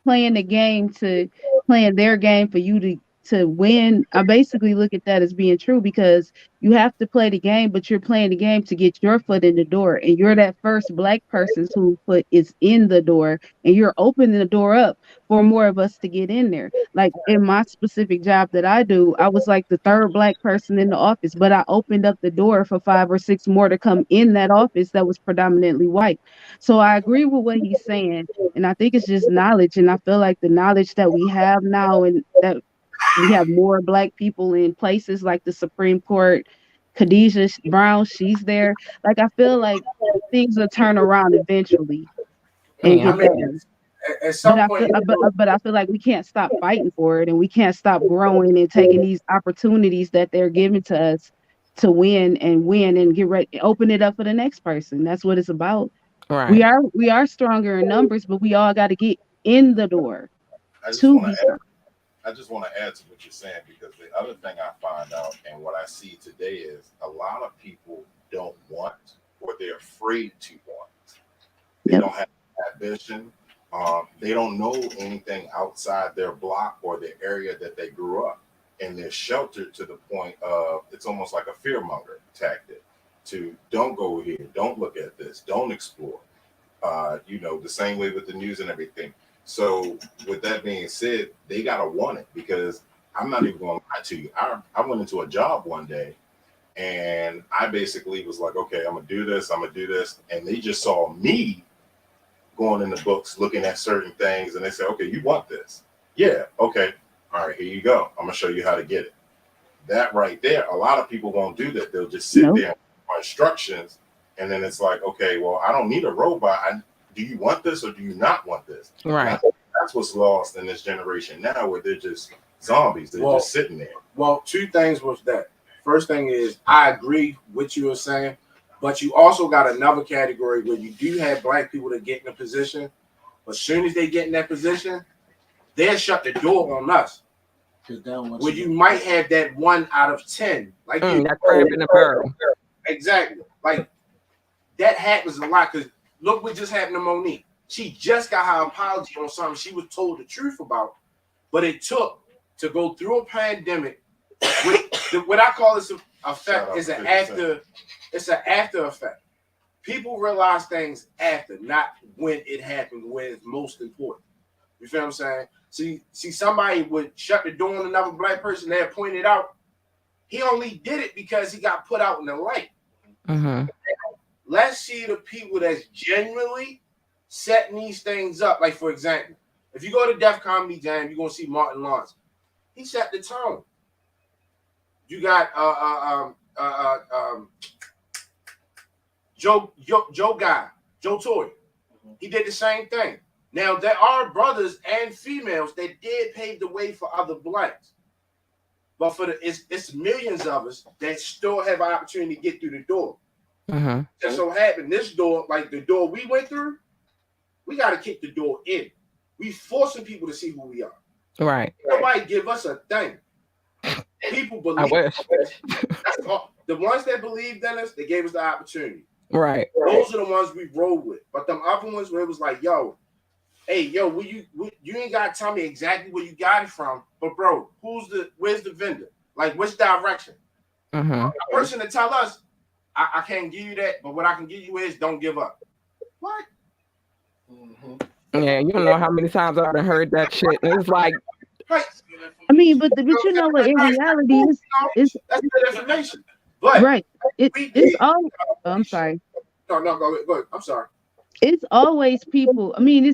playing their game for you to win. I basically look at that as being true, because you have to play the game, but you're playing the game to get your foot in the door, and you're that first Black person whose foot is in the door, and you're opening the door up for more of us to get in there. Like in my specific job that I do, I was like the third Black person in the office, but I opened up the door for 5 or 6 more to come in that office that was predominantly white. So I agree with what he's saying, and I think it's just knowledge, and I feel like the knowledge that we have now, and that we have more Black people in places like the Supreme Court. Khadijah Brown, she's there. Like, I feel like things will turn around eventually and get better. At some point, but I feel like we can't stop fighting for it, and we can't stop growing and taking these opportunities that they're giving to us to win and get ready, open it up for the next person. That's what it's about. Right. We are stronger in numbers, but we all got to get in the door. I just want to add to what you're saying, because the other thing I find out and what I see today is a lot of people don't want, or they're afraid to want. They don't have ambition. They don't know anything outside their block or the area that they grew up, and they're sheltered to the point of it's almost like a fearmonger tactic to don't go here, don't look at this, don't explore. The same way with the news and everything. So with that being said, they gotta want it, because I'm not even going to lie to you. I went into a job one day and I basically was like, okay, I'm gonna do this, and they just saw me going in the books, looking at certain things, and they said, okay, you want this? Yeah, okay, all right, here you go. I'm gonna show you how to get it. That right there, a lot of people won't do that. They'll just sit there and follow instructions, and then it's like, okay, well, I don't need a robot. Do you want this or do you not want this? Right. That's what's lost in this generation now, where they're just zombies. They're just sitting there. Well, 2 things was that. First thing is, I agree with you were saying, but you also got another category where you do have Black people that get in a position, but as soon as they get in that position, they'll shut the door on us. Where you might have that 1 out of 10, like that crab in the barrel. Exactly. Like that happens a lot, because look what just happened to Monique. She just got her apology on something she was told the truth about, but it took to go through a pandemic. What I call this effect is an after. It's an after effect. People realize things after, not when it happened, when it's most important. You feel what I'm saying? See, somebody would shut the door on another Black person. They pointed out he only did it because he got put out in the light. Mm-hmm. Let's see the people that's genuinely setting these things up. Like, for example, If you go to Def Comedy Jam, you're gonna see Martin Lawrence. He set the tone. You got Joe Torre. He did the same thing. Now there are brothers and females that did pave the way for other blacks, but it's millions of us that still have an opportunity to get through the door. Just so happened this door, like the door we went through, we got to kick the door in. We forcing people to see who we are. Right. Nobody give us a thing. People believe. I wish. That's all. The ones that believed in us, they gave us the opportunity. Right. Those are the ones we rolled with. But them other ones where it was like, yo, you ain't got to tell me exactly where you got it from. But bro, where's the vendor? Like, which direction? A person to tell us, I can't give you that, but what I can give you is don't give up. What? Yeah, you don't know how many times I've heard that shit. And it's like, I mean, but you know what? In reality, it's that's good information. But right. It's all. Oh, I'm sorry. No, go ahead. I'm sorry. It's always people. I mean,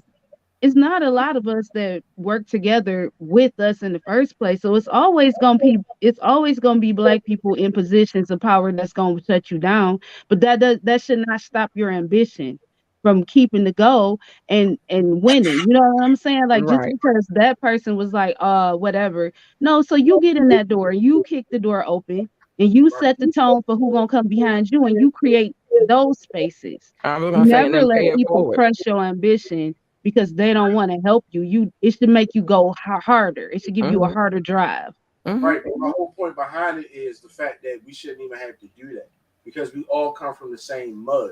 it's not a lot of us that work together with us in the first place. So it's always gonna be black people in positions of power that's gonna shut you down. But that should not stop your ambition from keeping the goal and winning. You know what I'm saying? Like just because that person was like, whatever. No, so you get in that door, you kick the door open, and you set the tone for who gonna come behind you, and you create those spaces. You never let people crush your ambition because they don't want to help you. It should make you go harder. It should give you a harder drive. Right. My whole point behind it is the fact that we shouldn't even have to do that because we all come from the same mud.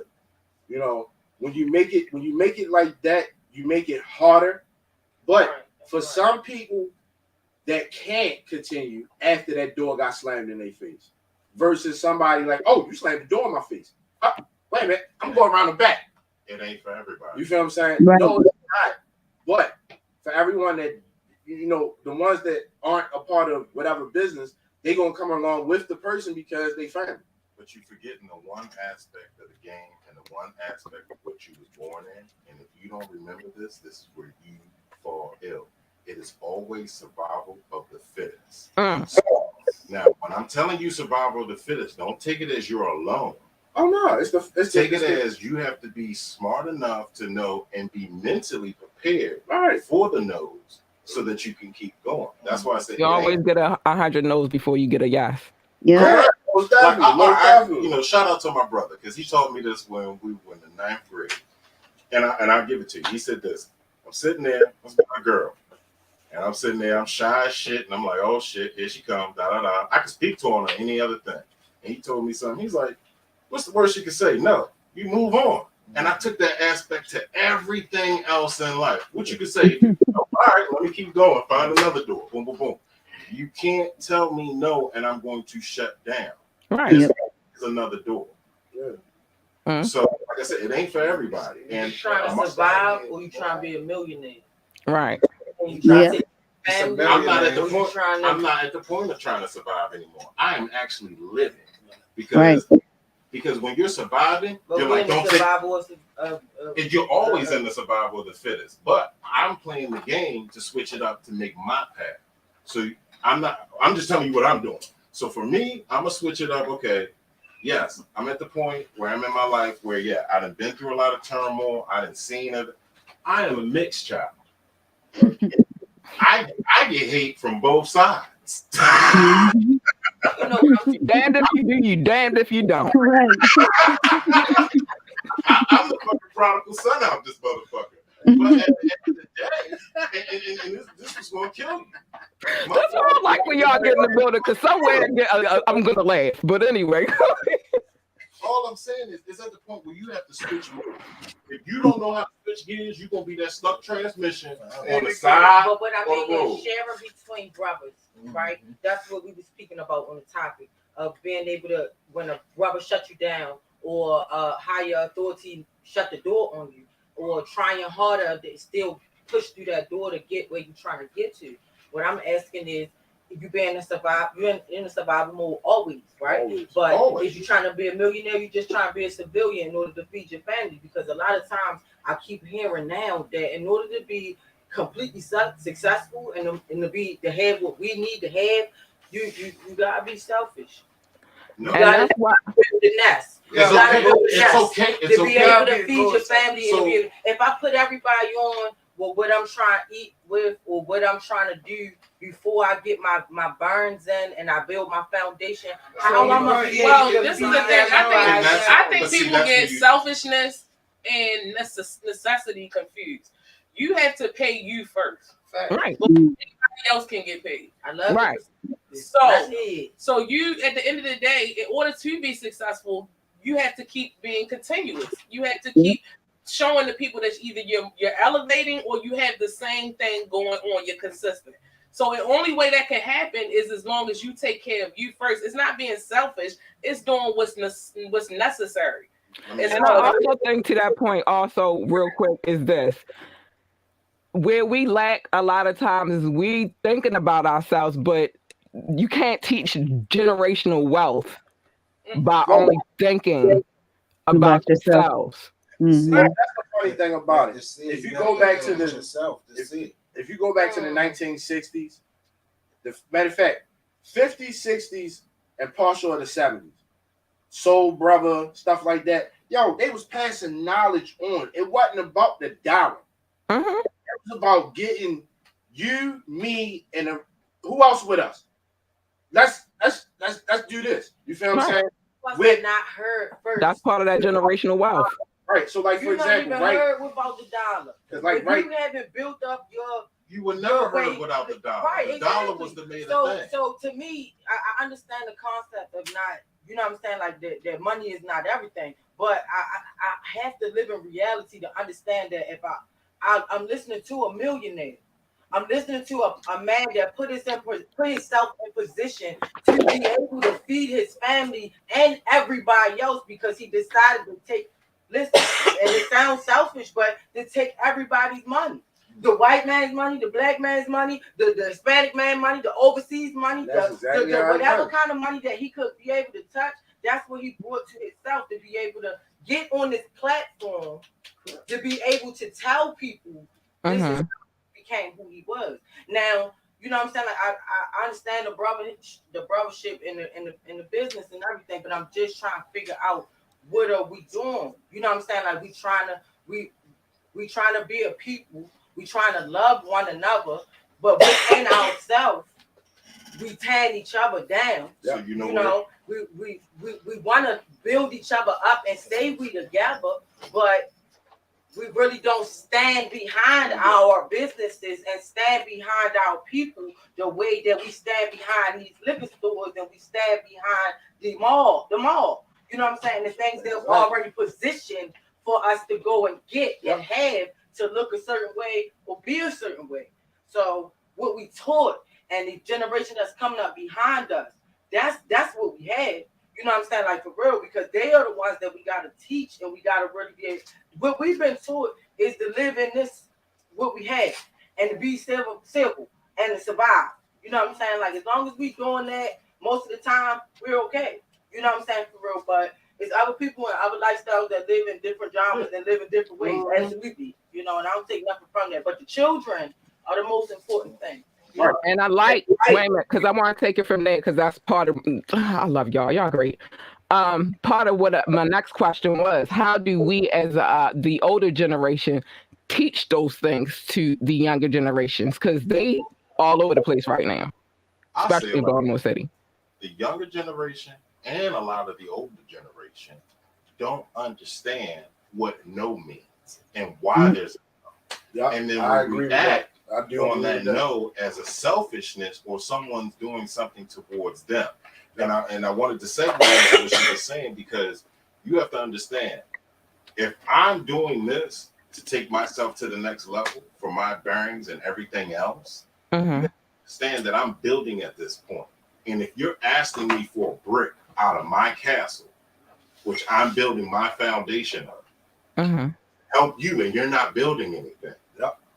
You know, when you make it like that, you make it harder. But for some people that can't continue after that door got slammed in their face, versus somebody like, oh, you slammed the door in my face. Wait a minute, I'm going around the back. It ain't for everybody. You feel what I'm saying? Right. No, it's not. But for everyone that, you know, the ones that aren't a part of whatever business, they're going to come along with the person because they family. But you're forgetting the one aspect of the game and the one aspect of what you was born in. And if you don't remember this is where you fall ill. It is always survival of the fittest. So, now, when I'm telling you survival of the fittest, don't take it as you're alone. Oh no, take it as you have to be smart enough to know and be mentally prepared for the no's so that you can keep going. That's why I say you always get 100 no's before you get a yes. Yeah. Like, shout out to my brother because he told me this when we were in the 9th grade, and I'll give it to you. He said this: I'm sitting there, with my girl, and I'm sitting there, I'm shy as shit, and I'm like, oh shit, here she comes, da da da. I can speak to her on any other thing, and he told me something. He's like, what's the worst you can say? No, you move on. And I took that aspect to everything else in life. What you could say, all right, let me keep going, find another door, boom, boom, boom. You can't tell me no, and I'm going to shut down. Right. There's another door. Yeah. So, like I said, it ain't for everybody. And you trying to survive, or you trying to be a millionaire? Right. Yeah. I'm not at the point of trying to survive anymore. I am actually living because when you're surviving, you're like, don't take. You're always in the survival of the fittest. But I'm playing the game to switch it up to make my path. So I'm just telling you what I'm doing. So for me, I'm gonna switch it up. Okay, yes, I'm at the point where I'm in my life where I done been through a lot of turmoil. I done seen it. I am a mixed child. I get hate from both sides. Damned if you do, you damned if you don't. Right. I'm the fucking prodigal son out this motherfucker. But at the end of the day, and this was gonna kill you. That's why I like when y'all get in the building, because somewhere I'm gonna laugh. But anyway. All I'm saying is, it's at the point where you have to switch gears. If you don't know how to switch gears, you're gonna be that stuck transmission on the side. But what I mean is sharing between brothers, right? That's what we were speaking about on the topic of being able to, when a brother shut you down, or higher authority shut the door on you, or trying harder to still push through that door to get where you're trying to get to. What I'm asking is, if you're in a survival mode always, right? Always. If you're trying to be a millionaire, you're just trying to be a civilian in order to feed your family. Because a lot of times I keep hearing now that in order to be completely successful and to have what we need to have, you gotta be selfish. No, You gotta why build the nest. it's okay. It's To be okay. able to feed your family. So, if I put everybody on what I'm trying to eat with or what I'm trying to do before I get my burns in and I build my foundation, how I'm gonna be Well, able to this is feed the thing. I think but see, people that's get where you- selfishness and necessity confused. You have to pay you first. right. Everybody else can get paid. I love Right. So you, at the end of the day, in order to be successful, you have to keep being continuous. You have to keep showing the people that either you're elevating or you have the same thing going on. You're consistent. So the only way that can happen is as long as you take care of you first. It's not being selfish. It's doing what's necessary. And I also think to that point, also real quick, is this. Where we lack a lot of times is we thinking about ourselves, but you can't teach generational wealth by only thinking about yourselves. Mm-hmm. That's the funny thing about it. If you go back to the if you go back to the 1960s, the matter of fact, 50s, 60s, and partial of the 70s, Soul Brother, stuff like that. Yo, they was passing knowledge on. It wasn't about the dollar. Mm-hmm. It was about getting you, me, and who else with us. Let's do this. You feel what I'm saying? We're not heard first. That's part of that generational wealth. Right. So, like, for example, right? Heard about the dollar. Like, if you haven't built up you were never heard without the dollar. Right, the dollar was the main thing. So to me, I understand the concept of not, you know what I'm saying, like that money is not everything. But I have to live in reality to understand that if I'm listening to a millionaire, I'm listening to a man that put himself in position to be able to feed his family and everybody else because he decided to take, listen, and it sounds selfish, but to take everybody's money. The white man's money, the black man's money, the Hispanic man's money, the overseas money, whatever kind of money that he could be able to touch, that's what he brought to himself to be able to get on this platform, to be able to tell people this is how he became who he was. Now, you know what I'm saying? Like I understand the brothership in the business and everything, but I'm just trying to figure out what are we doing? You know what I'm saying? Like we trying to be a people. We trying to love one another, but within ourselves, we tearing each other down. So we want to build each other up and say we together, but we really don't stand behind our businesses and stand behind our people the way that we stand behind these liquor stores and we stand behind the mall. You know what I'm saying? The things that are already positioned for us to go and get and have to look a certain way or be a certain way. So what we taught and the generation that's coming up behind us, that's what we had. You know what I'm saying? Like for real, because they are the ones that we got to teach and we got to really be able. What we've been taught is to live in this, what we have, and to be simple and to survive. You know what I'm saying? Like as long as we doing that, most of the time we're okay. You know what I'm saying? For real, but it's other people and other lifestyles that live in different genres and live in different ways, absolutely. You know, and I don't take nothing from that. But the children are the most important thing. Right. And I like, wait a minute, because I want to take it from there because that's part of, I love y'all. Y'all great. Part of what my next question was, how do we as the older generation teach those things to the younger generations? Because they all over the place right now, especially in Baltimore City. The younger generation and a lot of the older generation don't understand what no means and why there's no. And then we react on that no as a selfishness or someone's doing something towards them. And I wanted to say what she was saying because you have to understand, if I'm doing this to take myself to the next level for my bearings and everything else, understand that I'm building at this point. And if you're asking me for a brick out of my castle, which I'm building my foundation of, help you, and you're not building anything.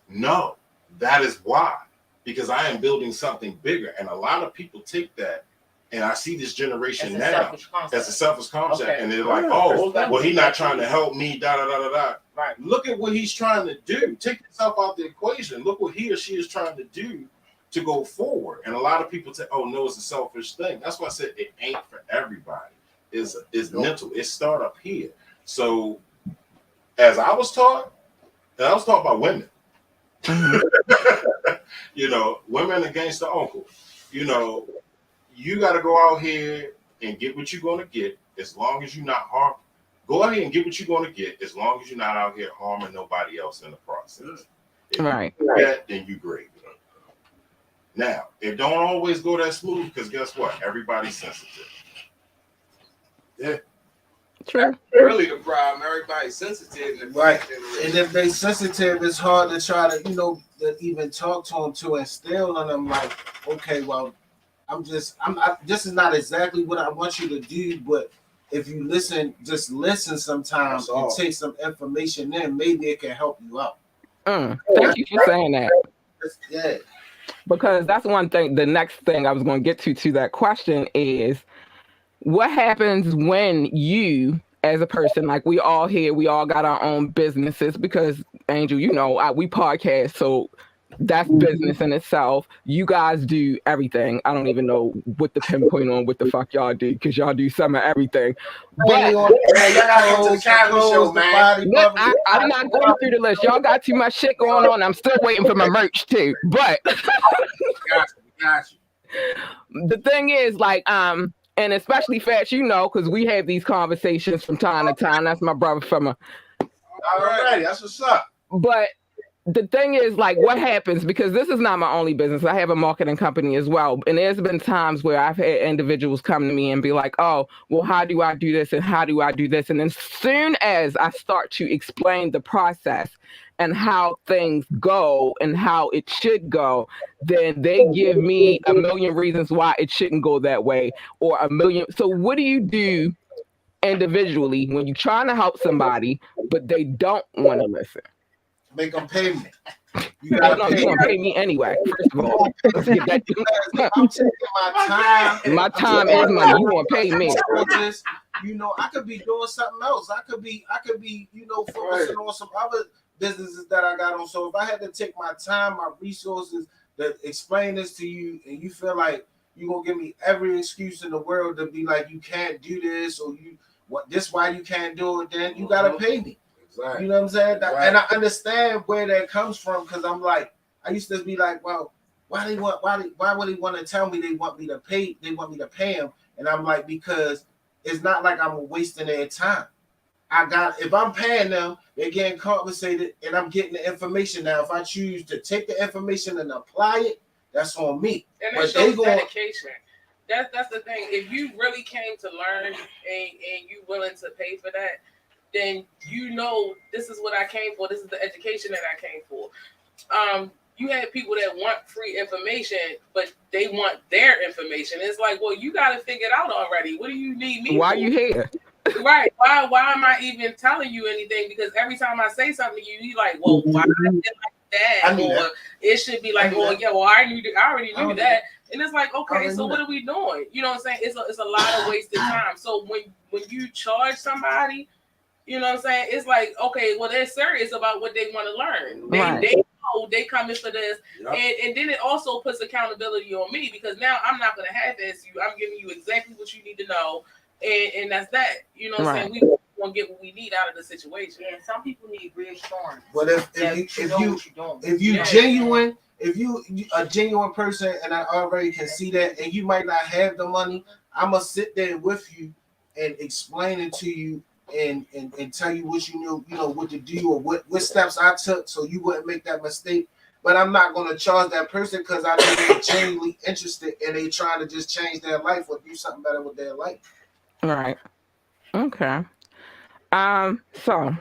No, that is why. Because I am building something bigger. And a lot of people take that, and I see this generation now as a selfish concept. And they're like, oh, well, he's not trying to help me, da-da-da-da-da. Right. Look at what he's trying to do. Take yourself out the equation. Look what he or she is trying to do to go forward. And a lot of people say, "Oh no, it's a selfish thing." That's why I said it ain't for everybody. It's mental. It start up here. So, as I was taught, and I was taught by women. You know, women against the uncle. You know, you got to go out here and get what you're going to get, as long as you're not harm. Go ahead and get what you're going to get, as long as you're not out here harming nobody else in the process. If right. you do that, then you great. Now, it don't always go that smooth, because guess what? Everybody's sensitive. Yeah. True. Really, the problem. Everybody's sensitive. Right. And if they sensitive, it's hard to try to, you know, to even talk to them, to instill on them like, okay, well, this is not exactly what I want you to do, but if you listen, just listen sometimes and take some information in, maybe it can help you out. Thank you for saying that. Yeah. Because that's one thing. The next thing I was going to get to that question is, what happens when you, as a person, like we all here, we all got our own businesses, because Angel, you know, we podcast, so that's business in itself. You guys do everything. I don't even know what to pinpoint on what the fuck y'all do, because y'all do some of everything. But I'm not going through the list. Y'all got too much shit going on. I'm still waiting for my merch too. But got you. The thing is, like, and especially Fats, you know, because we have these conversations from time to time. That's my brother from a. Alrighty, that's what's up. But the thing is, like, what happens, because this is not my only business. I have a marketing company as well. And there's been times where I've had individuals come to me and be like, oh, well, how do I do this? And how do I do this? And as soon as I start to explain the process and how things go and how it should go, then they give me a million reasons why it shouldn't go that way, or a million. So what do you do individually when you're trying to help somebody, but they don't want to listen? Make them pay me. You're gonna pay me anyway. First of all, let's get that. I'm taking my time. My time is money. You want to pay me? You know, I could be doing something else. I could be, you know, focusing on some other businesses that I got on. So if I had to take my time, my resources to explain this to you, and you feel like you're gonna give me every excuse in the world to be like, you can't do this, or why you can't do it, then you gotta pay me. Right. You know what I'm saying? Right. And I understand where that comes from, because I'm like, I used to be like, well, why would they want to tell me they want me to pay them? And I'm like, because it's not like I'm wasting their time. If I'm paying them, they're getting compensated, and I'm getting the information. Now, if I choose to take the information and apply it, that's on me. And it shows dedication. That's the thing. If you really came to learn and you willing to pay for that, then you know this is what I came for. This is the education that I came for. You have people that want free information, but they want their information. It's like, well, you got to figure it out already. What do you need me Why for? You here? Right. Why am I even telling you anything? Because every time I say something to you, you like, well, why is it like that? Or it should be like, well, yeah, well, I already knew that. And it's like, okay, so what are we doing? You know what I'm saying? It's a lot of wasted time. So when you charge somebody, you know what I'm saying? It's like, okay, well, they're serious about what they want to learn. They know they coming for this. Yep. And then it also puts accountability on me, because now I'm not going to half-ass you. I'm giving you exactly what you need to know. And that's that. You know what I'm saying? We want to get what we need out of the situation. Yeah, some people need reassurance. But if you genuine, if you a genuine person, and I already can see that, and you might not have the money, I'm going to sit there with you and explain it to you. And tell you what you know what to do, or what steps I took so you wouldn't make that mistake. But I'm not going to charge that person, because I know they're genuinely interested and they trying to just change their life or do something better with their life. Right. Okay. So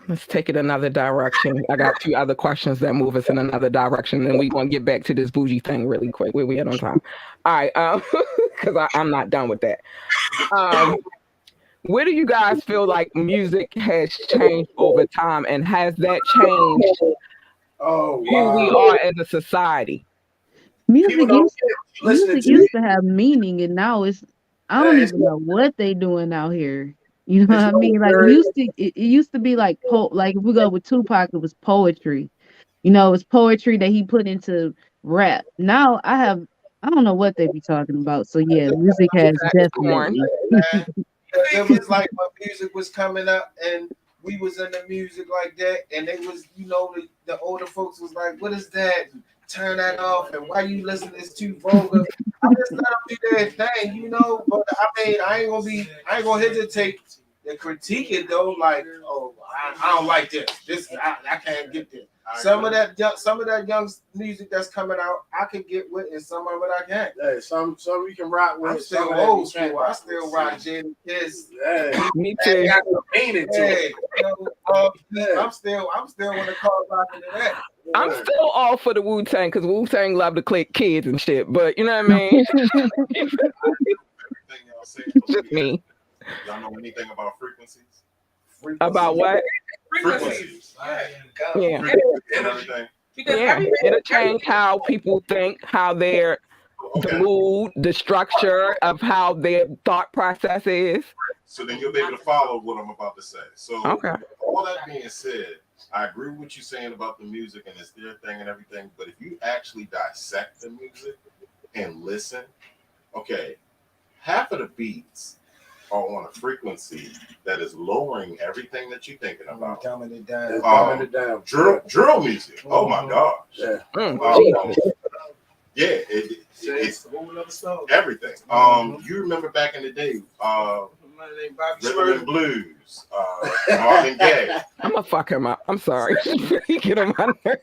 let's take it another direction. I got 2 other questions that move us in another direction, and we're going to get back to this bougie thing really quick. Where we at on time? All right. Because I'm not done with that. Where do you guys feel like music has changed over time, and has that changed who we are as a society? Music used to have meaning, and now I don't even know what they doing out here. You know what I It's mean? Like it used to be like like if we go with Tupac, it was poetry. You know, it's poetry that he put into rap. Now I don't know what they be talking about. So yeah, music has definitely. It was like when music was coming up and we was in the music like that, and they was, you know, the older folks was like, "What is that? Turn that off!" And why you listen to this too vulgar? I just let them do their thing, you know. But I mean, I ain't gonna hesitate to critique it though. Like, oh, I don't like this. I can't get this. Some of that young music that's coming out, I can get with, and some of it I can't. Yeah, some we can rock with. I'm still old school. I still rock Jada Kiss. Yeah. Me too. I'm still want to call rocking to that. I'm still all for the Wu-Tang because Wu-Tang love to click kids and shit. But you know what I mean? Just me. Y'all know anything about frequencies? About what? Frequencies. Yeah. Yeah. It'll change how people think, how their the mood, the structure of how their thought process is. So then you'll be able to follow what I'm about to say. So okay. All that being said, I agree with what you're saying about the music and it's their thing and everything. But if you actually dissect the music and listen, okay, half of the beats are on a frequency that is lowering everything that you're thinking about. Dumbing it down. Drill music. Oh my gosh. Yeah. Yeah, it's everything. You remember back in the day, Rhythm and Blues, Marvin Gaye. I'm gonna fuck him up. I'm sorry. Get on my nerves.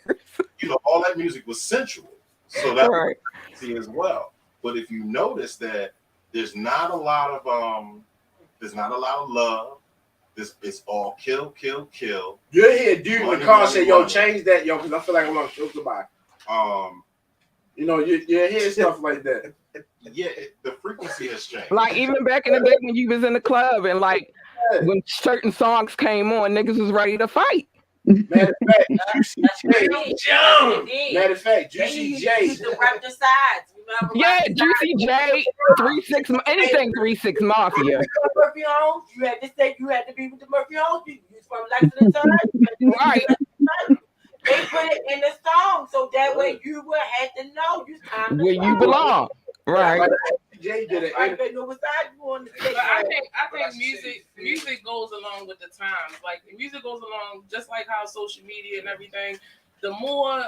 You know, all that music was sensual, so that's right. As well. But if you notice that there's not a lot of love. It's all kill. You hear dude in the car say, "Yo, change that, yo," because I feel like I'm gonna show somebody. You know, you hear stuff like that. Yeah, the frequency has changed. Like even back in the day when you was in the club and like when certain songs came on, niggas was ready to fight. Matter of fact, Juicy J. used to rap the sides. Remember? Yeah, Juicy J, 3-6, anything 3-6 Mafia. Murphy Holmes, you had to say you had to be with the Murphy Holmes. You was from Lexington Time. Right. They put it in the song so that way you would have to know you time where you belong. Right. Jay did it. I think music goes along with the times. Like music goes along just like how social media and everything. The more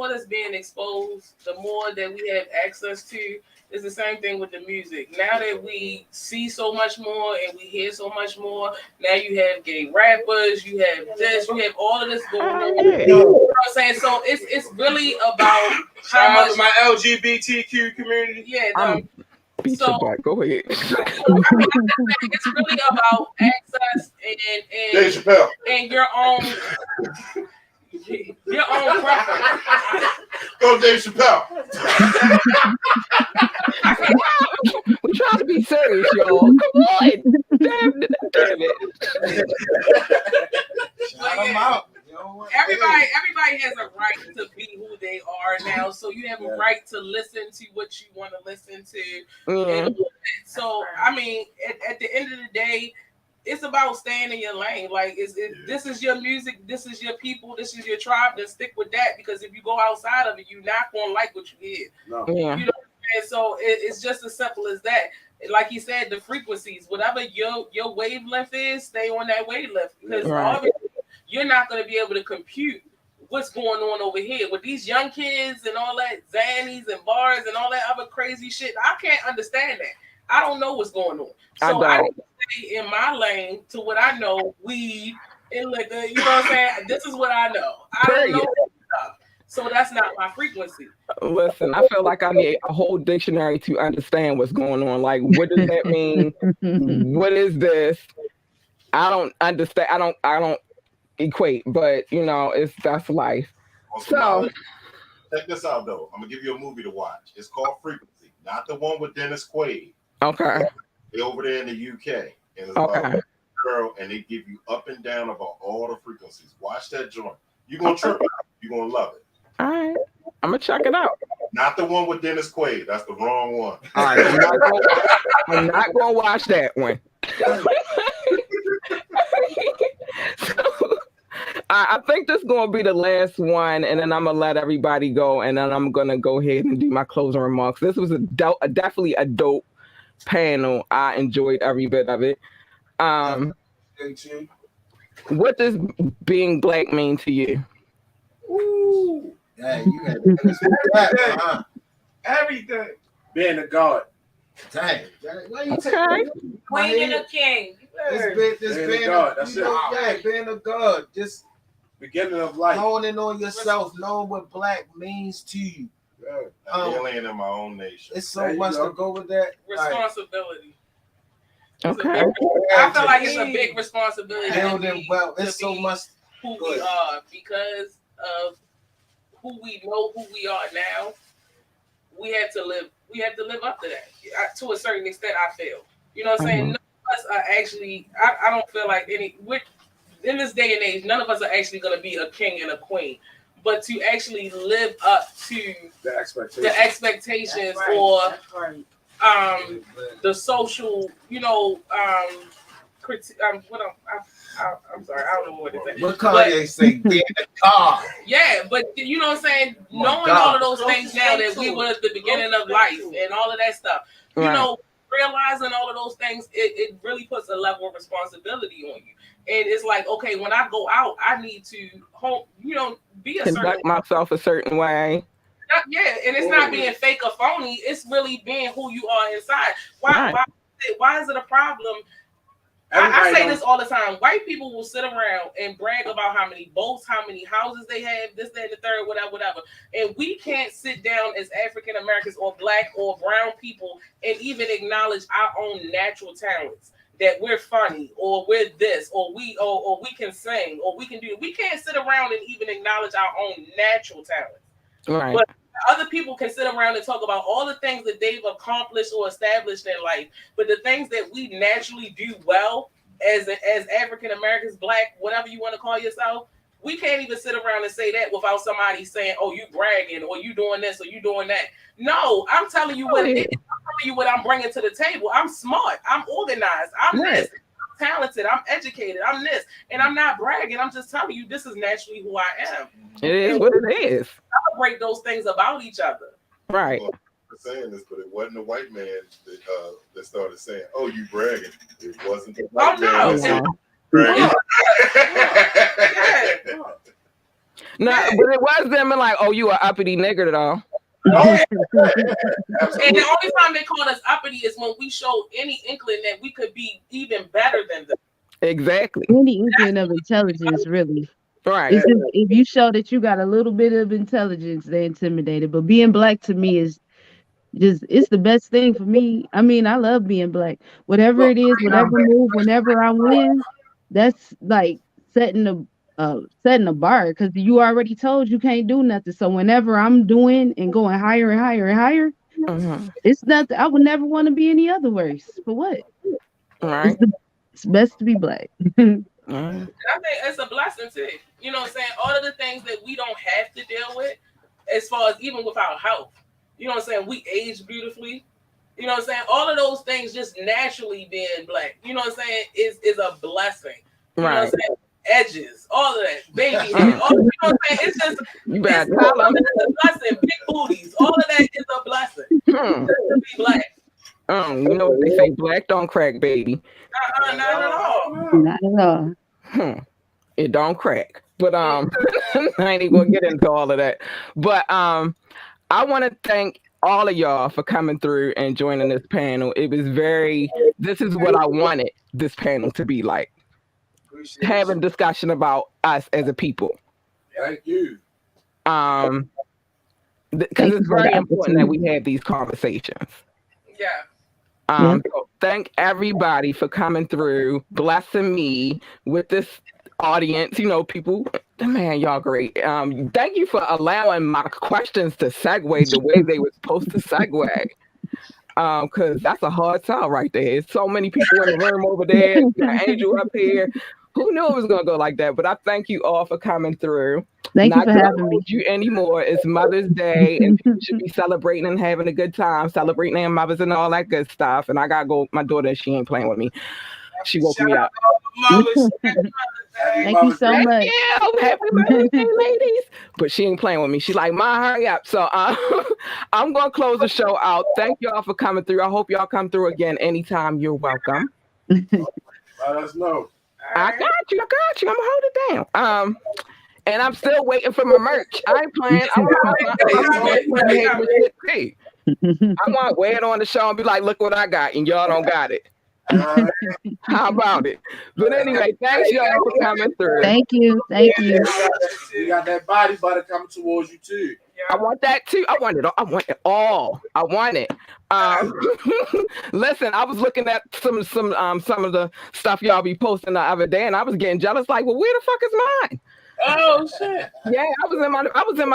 that's being exposed, the more that we have access to. It's the same thing with the music. Now that we see so much more and we hear so much more, now you have gay rappers, you have this, you have all of this going on. You know what I'm saying? So it's really about how much my LGBTQ community. Yeah. So go ahead. It's really about access and your own preference. Go Dave Chappelle. We're trying to be serious, y'all. Come on. Damn it. Shout them out. Everybody has a right to be who they are now. So you have a right to listen to what you want to listen to. Mm-hmm. And so I mean, at the end of the day, it's about staying in your lane. Like, this is your music, this is your people, this is your tribe. Then stick with that, because if you go outside of it, you're not gonna like what you hear. No. Yeah. You know what I'm saying? So it's just as simple as that. Like he said, the frequencies, whatever your wavelength is, stay on that wavelength, because obviously you're not gonna be able to compute what's going on over here with these young kids and all that Xannies and bars and all that other crazy shit. I can't understand that. I don't know what's going on. So I need to stay in my lane to what I know, weed and liquor. You know what I'm saying? This is what I know. I don't know stuff. So that's not my frequency. Listen, I feel like I need a whole dictionary to understand what's going on. Like, what does that mean? What is this? I don't understand. I don't equate, but you know, that's life. So check this out though. I'm gonna give you a movie to watch. It's called Frequency, not the one with Dennis Quaid. Okay. They're over there in the UK, and it's about a girl, and they give you up and down about all the frequencies. Watch that joint. You're gonna trip out. You're gonna love it. All right, I'm gonna check it out. Not the one with Dennis Quaid. That's the wrong one. All right, I'm not gonna watch that one. I think this is gonna be the last one, and then I'm gonna let everybody go, and then I'm gonna go ahead and do my closing remarks. This was definitely a dope panel. I enjoyed every bit of it. What does being black mean to you? Ooh, yeah, you had to Everything. Being a god. Dang, why you Okay. Queen and a king. This being a god. That's it. Being a god. Just beginning of life. Knowing on yourself, knowing what black means to you. Alien in my own nation. It's so much to go with that. Responsibility. Okay. I feel like it's a big responsibility. Building well, it's so much who we are because of who we know, who we are now. We have to live up to that. To a certain extent, I feel. You know what I'm saying? None of us are actually. I don't feel like in this day and age, none of us are actually going to be a king and a queen. But to actually live up to the expectations or the social, I'm sorry, I don't know what to say. What Kanye say? Being a god. Yeah, but you know what I'm saying? Knowing all of those things now that we were at the beginning of life and all of that stuff, realizing all of those things, it really puts a level of responsibility on you. And it's like, okay, when I go out, I need to be a conduct myself a certain way. Yeah, and it's not being fake or phony. It's really being who you are inside. Why is it a problem? I say this all the time. White people will sit around and brag about how many boats, how many houses they have, this, that, and the third, whatever. And we can't sit down as African Americans or black or brown people and even acknowledge our own natural talents. That we're funny, or we're this, or we can sing, or we can do. We can't sit around and even acknowledge our own natural talents. Right. But other people can sit around and talk about all the things that they've accomplished or established in life, but the things that we naturally do well as African Americans, black, whatever you want to call yourself, we can't even sit around and say that without somebody saying, "Oh, you bragging," or "You doing this," or "You doing that." No, I'm telling you what it is. I'm telling you what I'm bringing to the table. I'm smart. I'm organized. I'm this. I'm talented. I'm educated. I'm this, and I'm not bragging. I'm just telling you this is naturally who I am. It is what it is. Celebrate those things about each other. Right. Well, I'm saying this, but it wasn't a white man that started saying, "Oh, you bragging." It wasn't the white man that said, bragging. No, but it was them and like, "Oh, you are uppity nigger at all." And the only time they called us uppity is when we showed any inkling that we could be even better than them. Exactly. Any inkling of intelligence, really. Right. It's just, if you show that you got a little bit of intelligence, they're intimidated. But being black to me is it's the best thing for me. I mean, I love being black. Whatever it is, whatever move, whenever I win, that's like setting a bar, because you already told you can't do nothing. So whenever I'm doing and going higher and higher and higher, it's nothing. I would never want to be any other worse. For what? Right. It's best to be black. I think it's a blessing too. You know what I'm saying? All of the things that we don't have to deal with, as far as even with our health. You know what I'm saying? We age beautifully. You know what I'm saying? All of those things just naturally being black, you know what I'm saying, is a blessing. You know what I'm saying? Edges, all of that, baby hair, you know what I'm saying? It's just it's a blessing. Big booties, all of that is a blessing. To be black. You know what they say, black don't crack, baby. Not at all. Not at all. It don't crack. But I ain't even gonna get into all of that. But I want to thank all of y'all for coming through and joining this panel. It was this is what I wanted this panel to be like. Having discussion about us as a people. Thank you. Because it's very important that we have these conversations. Yeah. So thank everybody for coming through, blessing me with this audience. You know, people, man, y'all great. Thank you for allowing my questions to segue the way they were supposed to segue. Because that's a hard sell right there. There's so many people in the room over there. Angel up here. Who knew it was gonna go like that? But I thank you all for coming through. Thank you for having me. You anymore. It's Mother's Day, and people should be celebrating and having a good time, celebrating their mothers and all that good stuff. And I gotta go. My daughter, she ain't playing with me. She woke me up. Thank you so much. Yeah, happy birthday, ladies. But she ain't playing with me. She like, Ma, hurry up. So I'm going to close the show out. Thank y'all for coming through. I hope y'all come through again anytime. You're welcome. Let us know. I got you. I'm going to hold it down. And I'm still waiting for my merch. I ain't playing. I want to wear it on the show and be like, look what I got. And y'all don't got it. How about it? But anyway, thanks y'all for coming through. Thank you. You got that body butter coming towards you too. I want that too. I want it all. I want it all. I want it. Listen, I was looking at some of the stuff y'all be posting the other day, and I was getting jealous. Like, well, where the fuck is mine? Oh shit! Yeah, I was in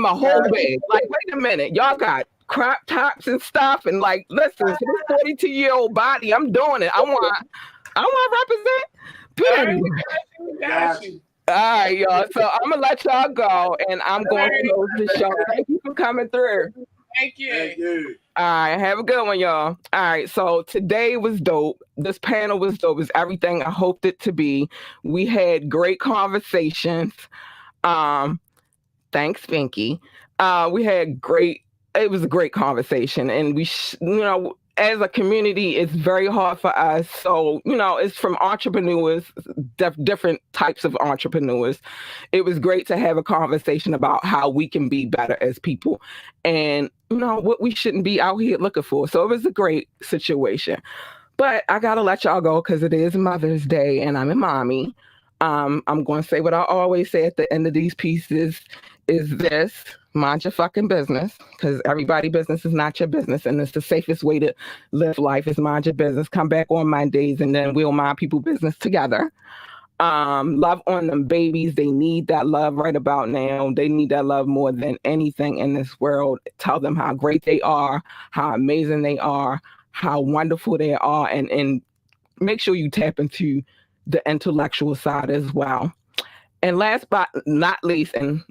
my whole bed. Like, wait a minute, y'all got crop tops and stuff, and like, listen, for this 42-year-old body, I'm doing it. I want to represent. Got you. All right, y'all. So I'm gonna let y'all go, and I'm going to close the show. Thank you for coming through. Thank you. All right, have a good one, y'all. All right, so today was dope. This panel was dope. It's everything I hoped it to be. We had great conversations. Thanks, Pinky. It was a great conversation, and as a community, it's very hard for us. So, it's from entrepreneurs, different types of entrepreneurs. It was great to have a conversation about how we can be better as people and, what we shouldn't be out here looking for. So it was a great situation. But I got to let y'all go because it is Mother's Day and I'm a mommy. I'm going to say what I always say at the end of these pieces is this: mind your fucking business, because everybody's business is not your business, and it's the safest way to live life is mind your business. Come back on Mondays, and then we'll mind people's business together. Love on them babies. They need that love right about now. They need that love more than anything in this world. Tell them how great they are, how amazing they are, how wonderful they are, and make sure you tap into the intellectual side as well. And last but not least, and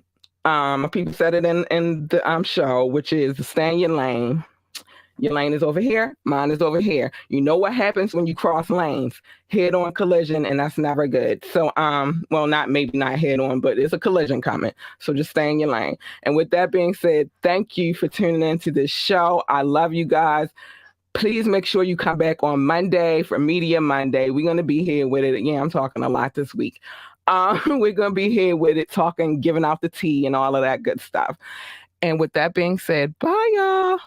people said it in the show, which is stay in your lane. Your lane is over here, mine is over here. You know what happens when you cross lanes? Head-on collision, and that's never good. So, maybe not head-on, but it's a collision coming. So just stay in your lane. And with that being said, thank you for tuning into this show. I love you guys. Please make sure you come back on Monday for Media Monday. We're going to be here with it. Yeah, I'm talking a lot this week. We're going to be here with it, talking, giving out the tea and all of that good stuff. And with that being said, bye, y'all.